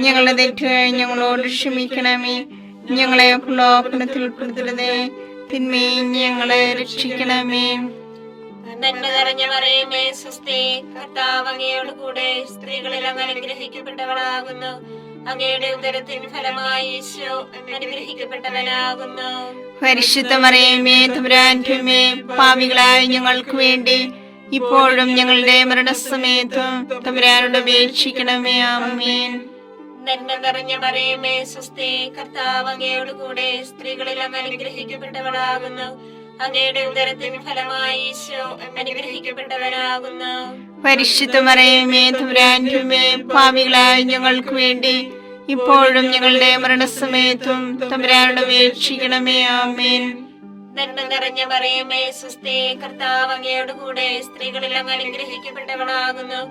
ഞങ്ങളുടെ തെറ്റുകൾ ഞങ്ങളോട് ക്ഷമിക്കണമേ. ഞങ്ങളെ പ്രലോഭനത്തിൽ ഉൾപ്പെടുത്തരുതേ, തിന്മയിൽ ഞങ്ങളെ രക്ഷിക്കണമേ. നന്മ നിറഞ്ഞ മറിയമേ സ്വസ്തി, കർത്താവ് അങ്ങയോട് കൂടെ സ്ത്രീകളിൽ അങ്ങ് അനുഗ്രഹിക്കപ്പെട്ടവളാകുന്നു. അങ്ങയുടെ ഉദരത്തിൻ ഫലമായി ഈശോ അനുഗ്രഹിക്കപ്പെട്ടവനാകുന്നു. പരിശുദ്ധ മറിയമേ തമ്പുരാന്റെ അമ്മേ, പാപികളായ ഞങ്ങൾക്ക് വേണ്ടി ഇപ്പോഴും ഞങ്ങളുടെ മരണസമയത്തും തമ്പുരാനോട് അപേക്ഷിക്കണമേ. ആമേൻ. നന്മ നിറഞ്ഞ മറിയമേ സ്വസ്തി, കർത്താവ് അങ്ങയോട് കൂടെ സ്ത്രീകളിൽ അങ്ങ് അനുഗ്രഹിക്കപ്പെട്ടവളാകുന്നു. അങ്ങയുടെ ഉദരത്തിൻ ഫലമായി ഈശോ അനുഗ്രഹിക്കപ്പെട്ടവനാകുന്നു. പരിശുദ്ധ മറിയമേ തമ്പുരാന്റെ അമ്മേ, പാപികളായ ഞങ്ങൾക്ക് വേണ്ടി ഇപ്പോഴും ഞങ്ങളുടെ മരണസമയത്തും തമ്പുരാനോട് അപേക്ഷിക്കണമേ. ആമേൻ. നന്മ നിറഞ്ഞ മറിയമേ സ്വസ്തി, കർത്താവ് അങ്ങയോട് കൂടെ സ്ത്രീകളിൽ അങ്ങ് അനുഗ്രഹിക്കപ്പെട്ടവളാകുന്നു.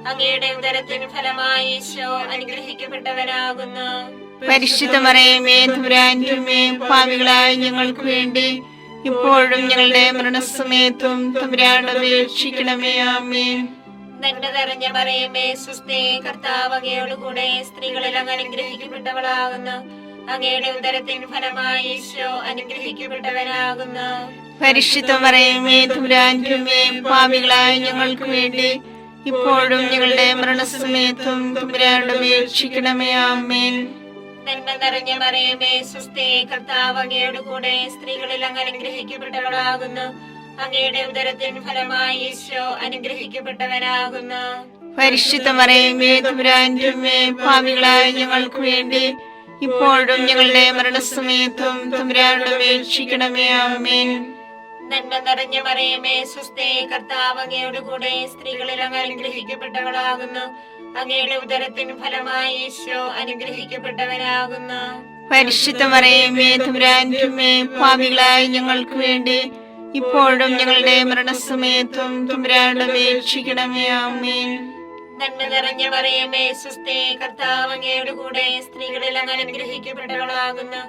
അങ്ങയുടെ ഉദരത്തിൻ ഫലമായി ഈശോ അനുഗ്രഹിക്കപ്പെട്ടവനാകുന്നു. പരിശുദ്ധ മറിയമേ തമ്പുരാന്റെ അമ്മേ, പാപികളായ ഞങ്ങൾക്ക് വേണ്ടി ഇപ്പോഴും ഞങ്ങളുടെ മരണസമയത്തും തമ്പുരാനോട് അപേക്ഷിക്കണമേ. ആമേൻ. നന്മ നിറഞ്ഞ മറിയമേ സ്വസ്തി, കർത്താവ് അങ്ങയോട് കൂടെ സ്ത്രീകളിൽ അങ്ങ് അനുഗ്രഹിക്കപ്പെട്ടവളാകുന്നു. അങ്ങയുടെ ഉദരത്തിൻ ഫലമായി ഈശോ അനുഗ്രഹിക്കപ്പെട്ടവനാകുന്നു. പരിശുദ്ധ മറിയമേ തമ്പുരാന്റെ അമ്മേ, പാപികളായ ഞങ്ങൾക്ക് വേണ്ടി ഇപ്പോഴും ഞങ്ങളുടെ മരണസമയത്തും തമ്പുരാനോട് അപേക്ഷിക്കണമേ. ആമേൻ. നന്മ നിറഞ്ഞ മറിയമേ സ്വസ്തി, കർത്താവ് അങ്ങയോട് കൂടെ സ്ത്രീകളിൽ അങ്ങ് അനുഗ്രഹിക്കപ്പെട്ടവളാകുന്നു. അങ്ങയുടെ ഉദരത്തിൻ ഫലമായി ഈശോ അനുഗ്രഹിക്കപ്പെട്ടവനാകുന്നു. പരിശുദ്ധ മറിയമേ തമ്പുരാന്റെ അമ്മേ, പാപികളായ ഞങ്ങൾക്ക് വേണ്ടി ഇപ്പോഴും ഞങ്ങളുടെ മരണസമയത്തും തമ്പുരാനോട് അപേക്ഷിക്കണമേ. ആമേൻ. നന്മ നിറഞ്ഞ മറിയമേ സ്വസ്തി, കർത്താവ് അങ്ങയുടെ കൂടെ, സ്ത്രീകളിൽ അങ്ങ് അനുഗ്രഹിക്കപ്പെട്ടവളാകുന്നു. അങ്ങയുടെ ഉദരത്തിന് ഫലമായി ഈശോ അനുഗ്രഹിക്കപ്പെട്ടവനാകുന്നു. പരിശുദ്ധ മറിയമേ തമ്പുരാന്റെ അമ്മേ, പാപികളായ ഞങ്ങൾക്ക് വേണ്ടി ഇപ്പോഴും ഞങ്ങളുടെ മരണസമയത്തും തമ്പുരാനോട് അപേക്ഷിക്കണമേ. ആമേൻ. നന്മ നിറഞ്ഞ മറിയമേ സ്വസ്തി, കർത്താവ് അങ്ങയുടെ കൂടെ, സ്ത്രീകളിൽ അങ്ങ് അനുഗ്രഹിക്കപ്പെട്ടവളാകുന്നു.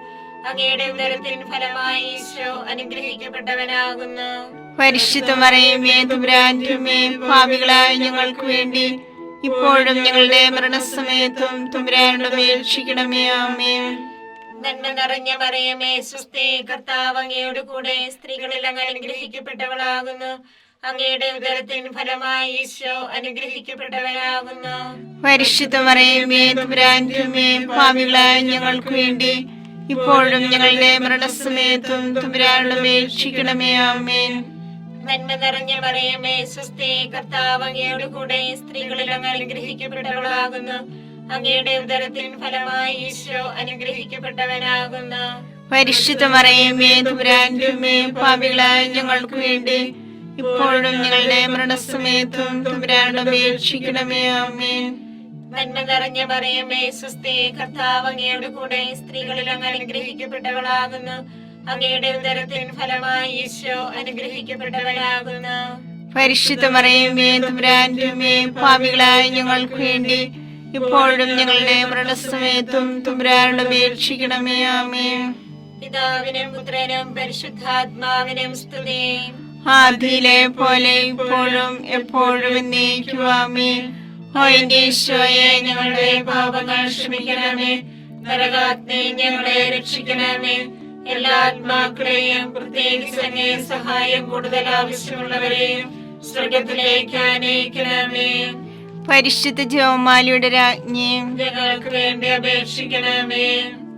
അങ്ങയുടെ ഉദരത്തിന് ഫലമായി ഈശോ അനുഗ്രഹിക്കപ്പെട്ടവനാകുന്നു. പരിശുദ്ധ മറിയമേ തമ്പുരാന്റെ അമ്മേ, പാപികളായ ഞങ്ങൾക്ക് വേണ്ടി ഇപ്പോഴും ഞങ്ങളുടെ മരണസമയത്തും തമ്പുരാനോട് അപേക്ഷിക്കണമേ. ആമേൻ. നന്മ നിറഞ്ഞ മറിയമേ സ്വസ്തി, കർത്താവ് അങ്ങയുടെ കൂടെ, സ്ത്രീകളിൽ അങ്ങ് അനുഗ്രഹിക്കപ്പെട്ടവളാകുന്നു. അങ്ങയുടെ ഉദരത്തിന് ഫലമായി ഈശോ അനുഗ്രഹിക്കപ്പെട്ടവനാകുന്നു. പരിശുദ്ധ മറിയമേ തമ്പുരാന്റെ അമ്മേ, പാപികളായ ഞങ്ങൾക്ക് വേണ്ടി ഇപ്പോഴും ഞങ്ങളുടെ മരണസമയത്തും തമ്പുരാനോട് അപേക്ഷിക്കണമേ. ആമേൻ. നന്മ നിറഞ്ഞ മറിയമേ സ്വസ്തി, കർത്താവ് അങ്ങയുടെ കൂടെ, സ്ത്രീകളിൽ അങ്ങ് അനുഗ്രഹിക്കപ്പെട്ടവളാകുന്നു. അങ്ങയുടെ ഉദരത്തിന് ഫലമായി ഈശോ അനുഗ്രഹിക്കപ്പെട്ടവനാകുന്നു. പരിശുദ്ധ മറിയമേ തമ്പുരാന്റെ അമ്മേ, പാപികളായ ഞങ്ങൾക്ക് വേണ്ടി ഇപ്പോഴും ഞങ്ങളുടെ മരണസമയത്തും തമ്പുരാനോട് അപേക്ഷിക്കണമേ. ആമേൻ. നന്മ നിറഞ്ഞ മറിയമേ സ്വസ്തി, കർത്താവ് അങ്ങയുടെ കൂടെ, സ്ത്രീകളിൽ അങ്ങ് അനുഗ്രഹിക്കപ്പെട്ടവളാകുന്നു. അങ്ങയുടെ ഉദരത്തിന് ഫലമായി ഈശോ അനുഗ്രഹിക്കപ്പെട്ടവനാകുന്നു. പരിശുദ്ധ മറിയമേ തമ്പുരാന്റെ അമ്മേ, പാപികളായ ഞങ്ങൾക്ക് വേണ്ടി ഇപ്പോഴും ഞങ്ങളുടെ മരണസമയത്തും തമ്പുരാനോട് അപേക്ഷിക്കണമേ. ആമേൻ. പിതാവിനും പുത്രനും പരിശുദ്ധാത്മാവിനും സ്തുതി. ആദിയിലെ പോലെ ഇപ്പോഴും എപ്പോഴും എന്നേക്കും. ആമേൻ. ഓ എന്റെ ഈശോയെ, ഞങ്ങളുടെ പാപങ്ങൾ ക്ഷമിക്കണമേ. നരകാഗ്നി ഞങ്ങളെ രക്ഷിക്കണമേ. എല്ലാ ആത്മാക്കളെയും, പ്രത്യേകിച്ച് അങ്ങേ സഹായം കൂടുതൽ ആവശ്യമുള്ളവരെയും സ്വർഗത്തിലേക്ക് ആനയിക്കണമേ. പരിശുദ്ധ ജപമാലയുടെ രാജ്ഞി, ഞങ്ങൾക്ക് വേണ്ടി അപേക്ഷിക്കണമേ.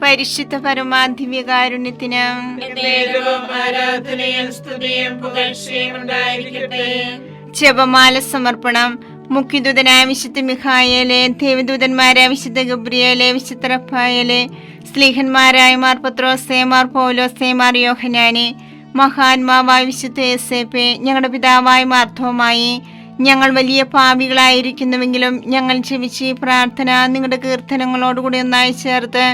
പരിശുദ്ധ പരമാധിവ്യകാരുണ്യത്തിന് എന്നേരവും ആരാധനയും സ്തുതിയും പുകഴ്ചയും ഉണ്ടായിരിക്കട്ടെ. ജപമാല സമർപ്പണം. മുഖ്യദൂതനായ വിശുദ്ധ മിഖായേലെ, ദേവദൂതന്മാരായ വിശുദ്ധ ഗബ്രിയേലെ, വിശുദ്ധ റഫായേലെ, സ്ലീഹന്മാരായ മാർ പത്രോസേ, മാർ പൗലോസേ, മാർ യോഹന്നാനെ, മഹാത്മാവായ വിശുദ്ധ യേസേപ്പേ, ഞങ്ങളുടെ പിതാവായ മാർത്തോമായി, ഞങ്ങൾ വലിയ പാപികളായിരിക്കുന്നുവെങ്കിലും ഞങ്ങൾ ജപിച്ച് പ്രാർത്ഥന നിങ്ങളുടെ കീർത്തനങ്ങളോടുകൂടി ഒന്നായി ചേർത്ത്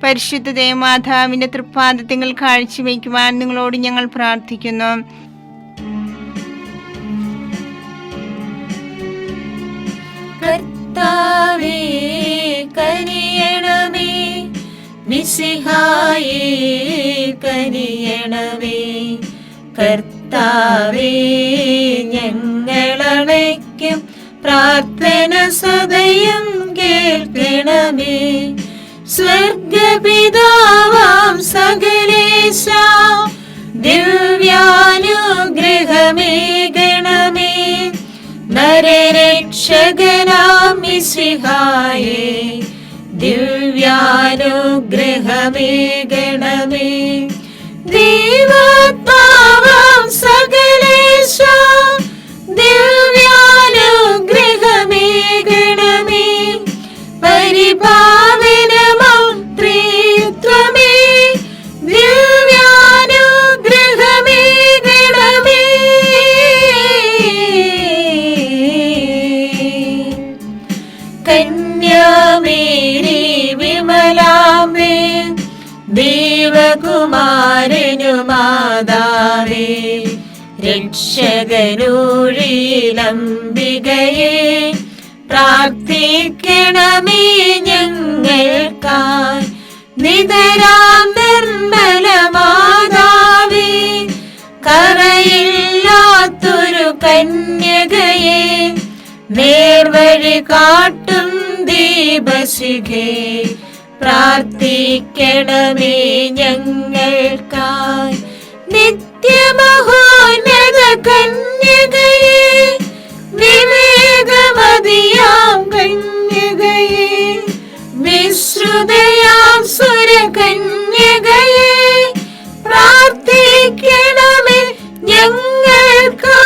പരിശുദ്ധ ദേവമാതാവിന്റെ തൃപ്പാദത്തിൽ കാഴ്ചവെക്കുവാൻ നിങ്ങളോട് ഞങ്ങൾ പ്രാർത്ഥിക്കുന്നു. കർത്താവേ കനിയണമേ, മിശിഹായേ കനിയണമേ. കർത്താവേ ഞങ്ങളണയ്ക്കും പ്രാർത്ഥന സദയം കേൾക്കണമേ. സ്വർഗപിതാവാം സകലേശ ദിവ്യാനുഗ്രഹമേകണമേ. നരരക്ഷകനാം മിശിഹായേ ദിവ്യാനുഗ്രഹമേകണമേ. ദൈവാത്മാവാം സകലേശ ദിവ്യാനുഗ്രഹമേകണമേ. പരിപാവനമാം ത്രിത്വമേ ദിവ്യാനുഗ്രഹമേകണമേ. കന്യാമേരി വിമലാംബേ, ദേവകുമാരനു മാതാവേ, രക്ഷകനൂഴിലംബികയെ പ്രാർത്ഥിക്കണമേ ഞങ്ങൾക്കായി. നിതരാം നിർമ്മല മാതാവേ, കറയില്ലാത്തൊരു കന്യകയെ, നേർവഴി കാട്ടും ദീപശിഖേ, പ്രാർത്ഥിക്കണമേ ഞങ്ങൾക്കായി. നിത്യമഹോന്നത കന്യകയെ, വിവേകമതിയാം കന്യകയെ, വിശ്രുതയാം സുരകന്യകയെ, പ്രാർത്ഥിക്കണമേ ഞങ്ങൾക്കായി.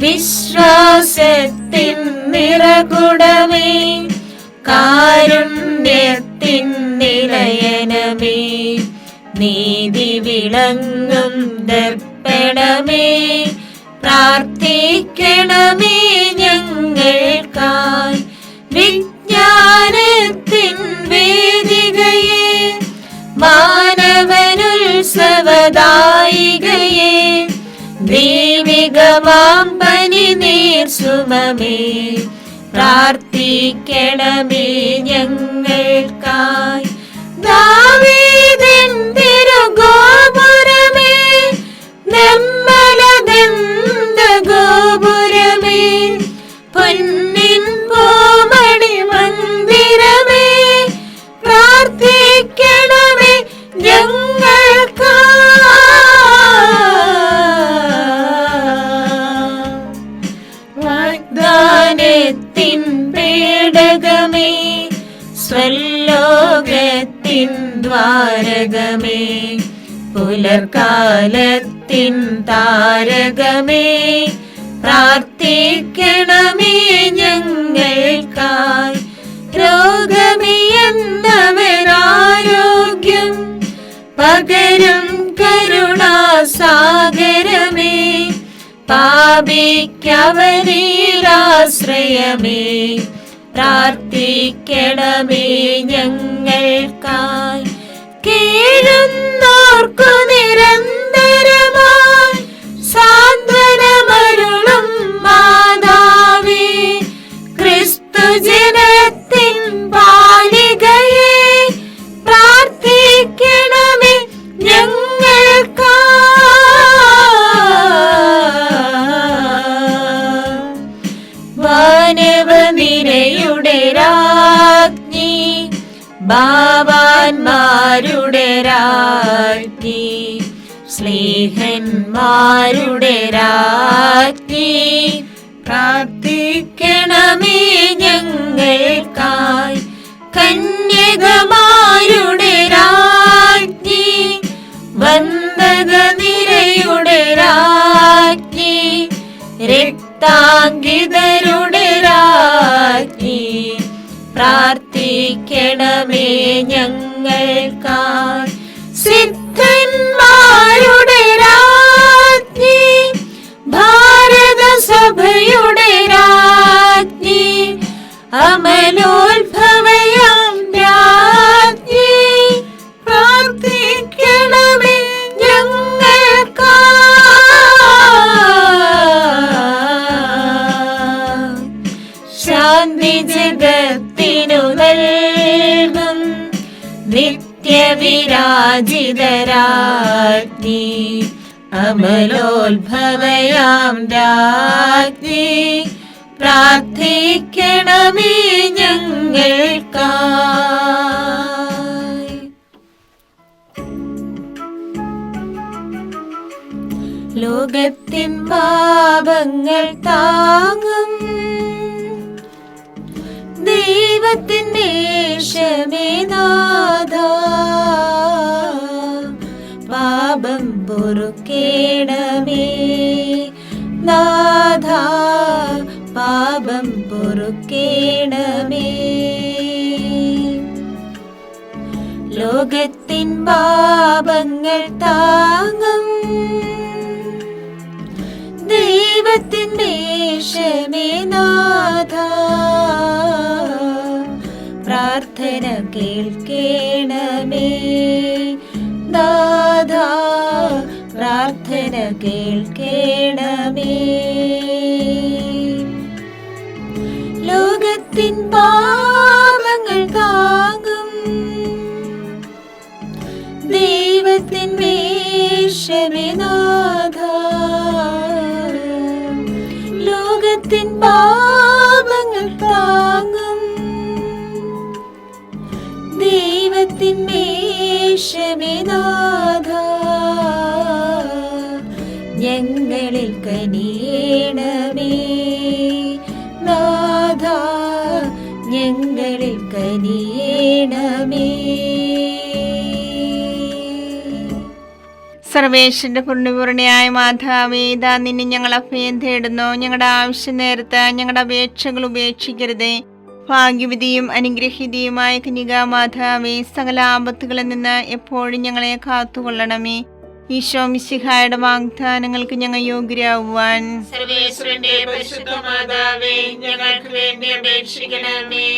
വിശ്വാസത്തിൻ നിറകുടമേ, കാരുണ്യത്തിൻ നിലയനമേ, നീതി വിളങ്ങും ദർപ്പണമേ, പ്രാർത്ഥിക്കണമേ ഞങ്ങൾക്കായി. വിജ്ഞാനത്തിൻ വേദികയെ, മാനവനുത്സവദായികയെ, ദൈവികമാം പനിനീർ സുമമേ, പ്രാർത്ഥിക്കണമേ ഞങ്ങൾക്കായി. ദാവീദിൻ തിരുഗോപുരമേ, നിർമ്മലദന്ത ഗോപുരമേ, പൊന്നിൻ പൂമണി മന്ദിരമേ, പ്രാർത്ഥിക്കണമേ ഞങ്ങൾക്കായി. വാഗ്ദാനത്തിൻ പേടകമേ, സ്വലോകത്തിൻ ദ്വാരകമേ, പുലർക്കാലത്തിൻ താരകമേ, പ്രാർത്ഥിക്കണമേ ഞങ്ങൾക്കായി. രോഗമിയെന്നവരാരോഗ്യം പകരും കരുണാസാഗരമേ, പാപിക്കവരിലാശ്രയമേ, പ്രാർത്ഥിക്കണമേ ഞങ്ങൾക്കായി. കേഴുന്നോർക്കു നിരന്തരമായി സാന്ത്വനമരുളും മാതാവേ, ക്രിസ്തുജനത്തിൻ പാലികയെ, പ്രാർത്ഥിക്കണമേ ഞങ്ങൾക്കായി. വാനവനിരയുടെ രാജ്ഞി, ബാവാന്മാരുടെ രാജ്ഞി, സ്നേഹന്മാരുടെ രാജ്ഞി, പ്രാർത്ഥിക്കണമേ ഞങ്ങൾക്കായി. കന്യകമാരുടെ രാജ്ഞി, വന്ദകനിരയുടെ രാജ്ഞി, രക്താങ്കിതരുടെ രാജ്ഞി, പ്രാർത്ഥിക്കണമേ ഞങ്ങൾക്കായി. സിദ്ധന്മാരുടെ രാജ്ഞി, ഭാരതസഭയുടെ രാജ്ഞി, അമലോത്ഭവയാം രാജ്ഞി, പ്രാർത്ഥിക്കണമേ ഞങ്ങൾക്കായി. ശാന്തി ജഗത്തിനു നൽകും നിത്യവിരാജിതരാജ്ഞി, അമലോത്ഭവയാം രാജ്ഞി, പ്രാർത്ഥിക്കണമേ ഞങ്ങൾക്കായി. ലോകത്തിൻ പാപങ്ങൾ താങ്ങും ദൈവത്തിൻ്റെ ക്ഷമേനാഥ, പാപം പൊറുക്കേണമേ നാഥ, പാപം പൊറുക്കേണമേ. ലോകത്തിൻ പാപങ്ങൾ താങ്ങും ദൈവത്തിൻ്റെ ക്ഷമേനാഥ, പ്രാർത്ഥന കേൾക്കേണമേ നാഥ, പ്രാർത്ഥന കേൾക്കേണമേ. ലോകത്തിൻ പാപങ്ങൾ താങ്ങും ദൈവത്തിൻ്റെ ക്ഷമേനാഥ, ലോകത്തിൻ പാപങ്ങൾ താങ്ങും ദൈവത്തിൻ്റെ ക്ഷമേനാഥ, ഞങ്ങളിൽ കനിയേണമേ നാഥ, ഞങ്ങളിൽ കനിയേണമേ. സർവേശ്വരന്റെ പുണ്യപൂർണിയായ മാതാവേ, ഇതാ നിന്നെ ഞങ്ങൾ അഭയം തേടുന്നു. ഞങ്ങളുടെ ആവശ്യ നേരത്ത് ഞങ്ങളുടെ അപേക്ഷകൾ ഉപേക്ഷിക്കരുതേ. ഭാഗ്യവതിയും അനുഗ്രഹീതയുമായ കന്യകാ മാതാവേ, സകല ആപത്തുകളിൽ നിന്ന് എപ്പോഴും ഞങ്ങളെ കാത്തുകൊള്ളണമേ. ഈശോ മിശിഹായുടെ വാഗ്ദാനങ്ങൾക്ക് ഞങ്ങൾ യോഗ്യരാകുവാൻ സർവേശ്വരന്റെ പരിശുദ്ധ മാതാവേ, ഞങ്ങൾക്ക് വേണ്ടി അപേക്ഷിക്കണമേ.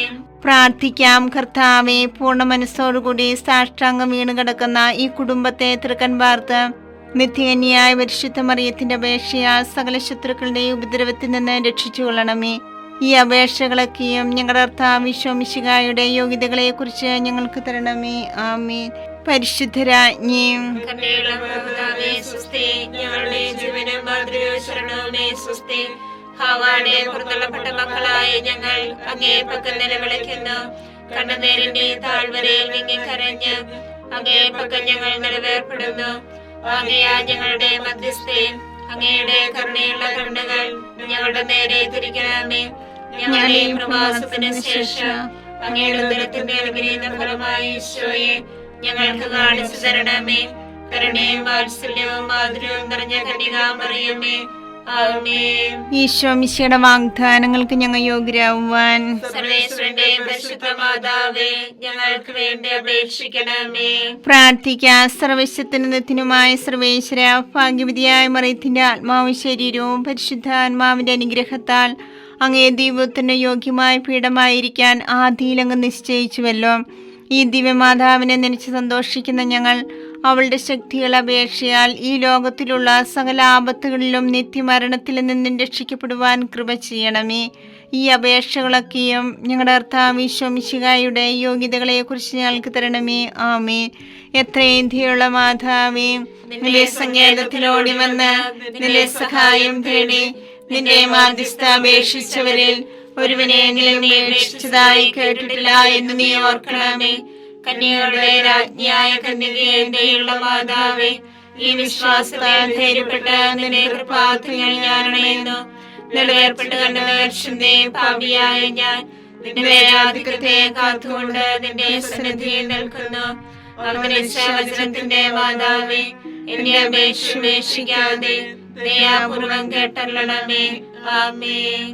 പ്രാർത്ഥിക്കാം. കർത്താവെ, പൂർണ്ണ മനസ്സോടുകൂടി സാഷ്ടാംഗം വീണ് കിടക്കുന്ന ഈ കുടുംബത്തെ തൃക്കൻ പാർത്ത് നിത്യകന്യായ പരിശുദ്ധ മറിയത്തിന്റെ അപേക്ഷയാൽ സകല ശത്രുക്കളുടെ ഉപദ്രവത്തിൽ നിന്ന് രക്ഷിച്ചു കൊള്ളണമേ. ഈ അപേക്ഷകളൊക്കെയും ഞങ്ങളുടെ കർത്താവ് ഈശോ മിശിഹായുടെ യോഗ്യതകളെ കുറിച്ച് ഞങ്ങൾക്ക് തരണമേ. ആമേൻ. പരിശുദ്ധരാജ്ഞിയും കരുണയുള്ള മാതാവേ, സ്വസ്തി. ഞങ്ങളുടെ ജീവനും മാതൃകയും ശരണവുമേ, സ്വസ്തി. ഹവ്വായുടെ പുറത്തള്ളപ്പെട്ട മക്കളായ ഞങ്ങൾ അങ്ങേ പക്കൽ നിലവിളിക്കുന്നു. കണ്ണുനീരിന്റെ താഴ്വരയിൽ വിങ്ങിക്കരഞ്ഞ് അങ്ങേ പക്കൽ ഞങ്ങൾ നിലവേർപ്പെടുന്നു. ആകയാൽ ഞങ്ങളുടെ മധ്യസ്ഥേ, അങ്ങയുടെ കരുണയുള്ള കണ്ണുകൾ ഞങ്ങളുടെ നേരെ തിരിക്കണമേ. ഞങ്ങളുടെ ഈ പ്രവാസത്തിന് ശേഷം അങ്ങയുടെ ഉദരത്തിന്റെ അനുഗ്രഹീത ഫലമായി ഈശോയെ ഞങ്ങൾക്ക് കാണിച്ചു തരണമേ. കരുണയും വാത്സല്യവും മാധുര്യവും നിറഞ്ഞ കന്യകാമറിയമേ, ആമേൻ. ഈശോ മിശിഹായുടെ വാഗ്ദാനങ്ങൾക്ക് ഞങ്ങൾ യോഗ്യരാകുവാൻ സർവേശ്വരന്റെ പരിശുദ്ധ മാതാവേ, ഞങ്ങൾക്ക് വേണ്ടി അപേക്ഷിക്കണമേ. പ്രാർത്ഥിക്കാം. സർവശക്തനുമായ സർവേശ്വര, ഭാഗ്യവതിയായ മറിയത്തിന്റെ ആത്മാവും ശരീരവും പരിശുദ്ധാത്മാവിന്റെ അനുഗ്രഹത്താൽ അങ്ങേ ദൈവത്തിന് യോഗ്യമായ പീഠമായിരിക്കാൻ ആദിയിലങ്ങ് നിശ്ചയിച്ചുവല്ലോ. ഈ ദിവ്യമാതാവിനെ നനച്ച് സന്തോഷിക്കുന്ന ഞങ്ങൾ അവളുടെ ശക്തികൾ അപേക്ഷയാൽ ഈ ലോകത്തിലുള്ള സകല ആപത്തുകളിലും നിത്യമരണത്തിൽ നിന്നും രക്ഷിക്കപ്പെടുവാൻ കൃപ ചെയ്യണമേ. ഈ അപേക്ഷകളൊക്കെയും ഞങ്ങളുടെ കർത്താവ് ഈശോ മിശിഹായുടെ യോഗ്യതകളെ കുറിച്ച് ഞങ്ങൾക്ക് തരണമേ. ആമേൻ. എത്രയും ദയുള്ള മാതാവേ, നിന്റെ സങ്കേതത്തിലോടി വന്ന് നിന്റെ സഹായം തേടി നിന്റെ മാധ്യസ്ഥ അപേക്ഷിച്ചവരിൽ ഒരുവനെ നീ അപേക്ഷിച്ചതായി കേട്ടിട്ടില്ല എന്ന് നീ ഓർക്കണമേ. കന്യകളുടെ രാജ്ഞിയായ കന്യകയുള്ള മാതാവേ, ഈ വിശ്വാസത്താൽ ധൈര്യപ്പെട്ട് നിന്റെ കൃപാർത്ഥങ്ങൾ ഞാനണയുന്നു. നിലവേർപ്പെട്ട് കണ്ടുവീഴ്ചന്റെ പാപിയായ ഞാൻ നിന്റെ ആധിക്യത്തെ കാത്തുകൊണ്ട് നിന്റെ സന്നിധിയിൽ നിൽക്കുന്നു. അവതരിച്ച വചനത്തിന്റെ മാതാവേ, എന്റെ അപേക്ഷ ഉപേക്ഷിക്കാതെ ദയാപൂർവം കേട്ടല്ലണമേ. ആമേൻ.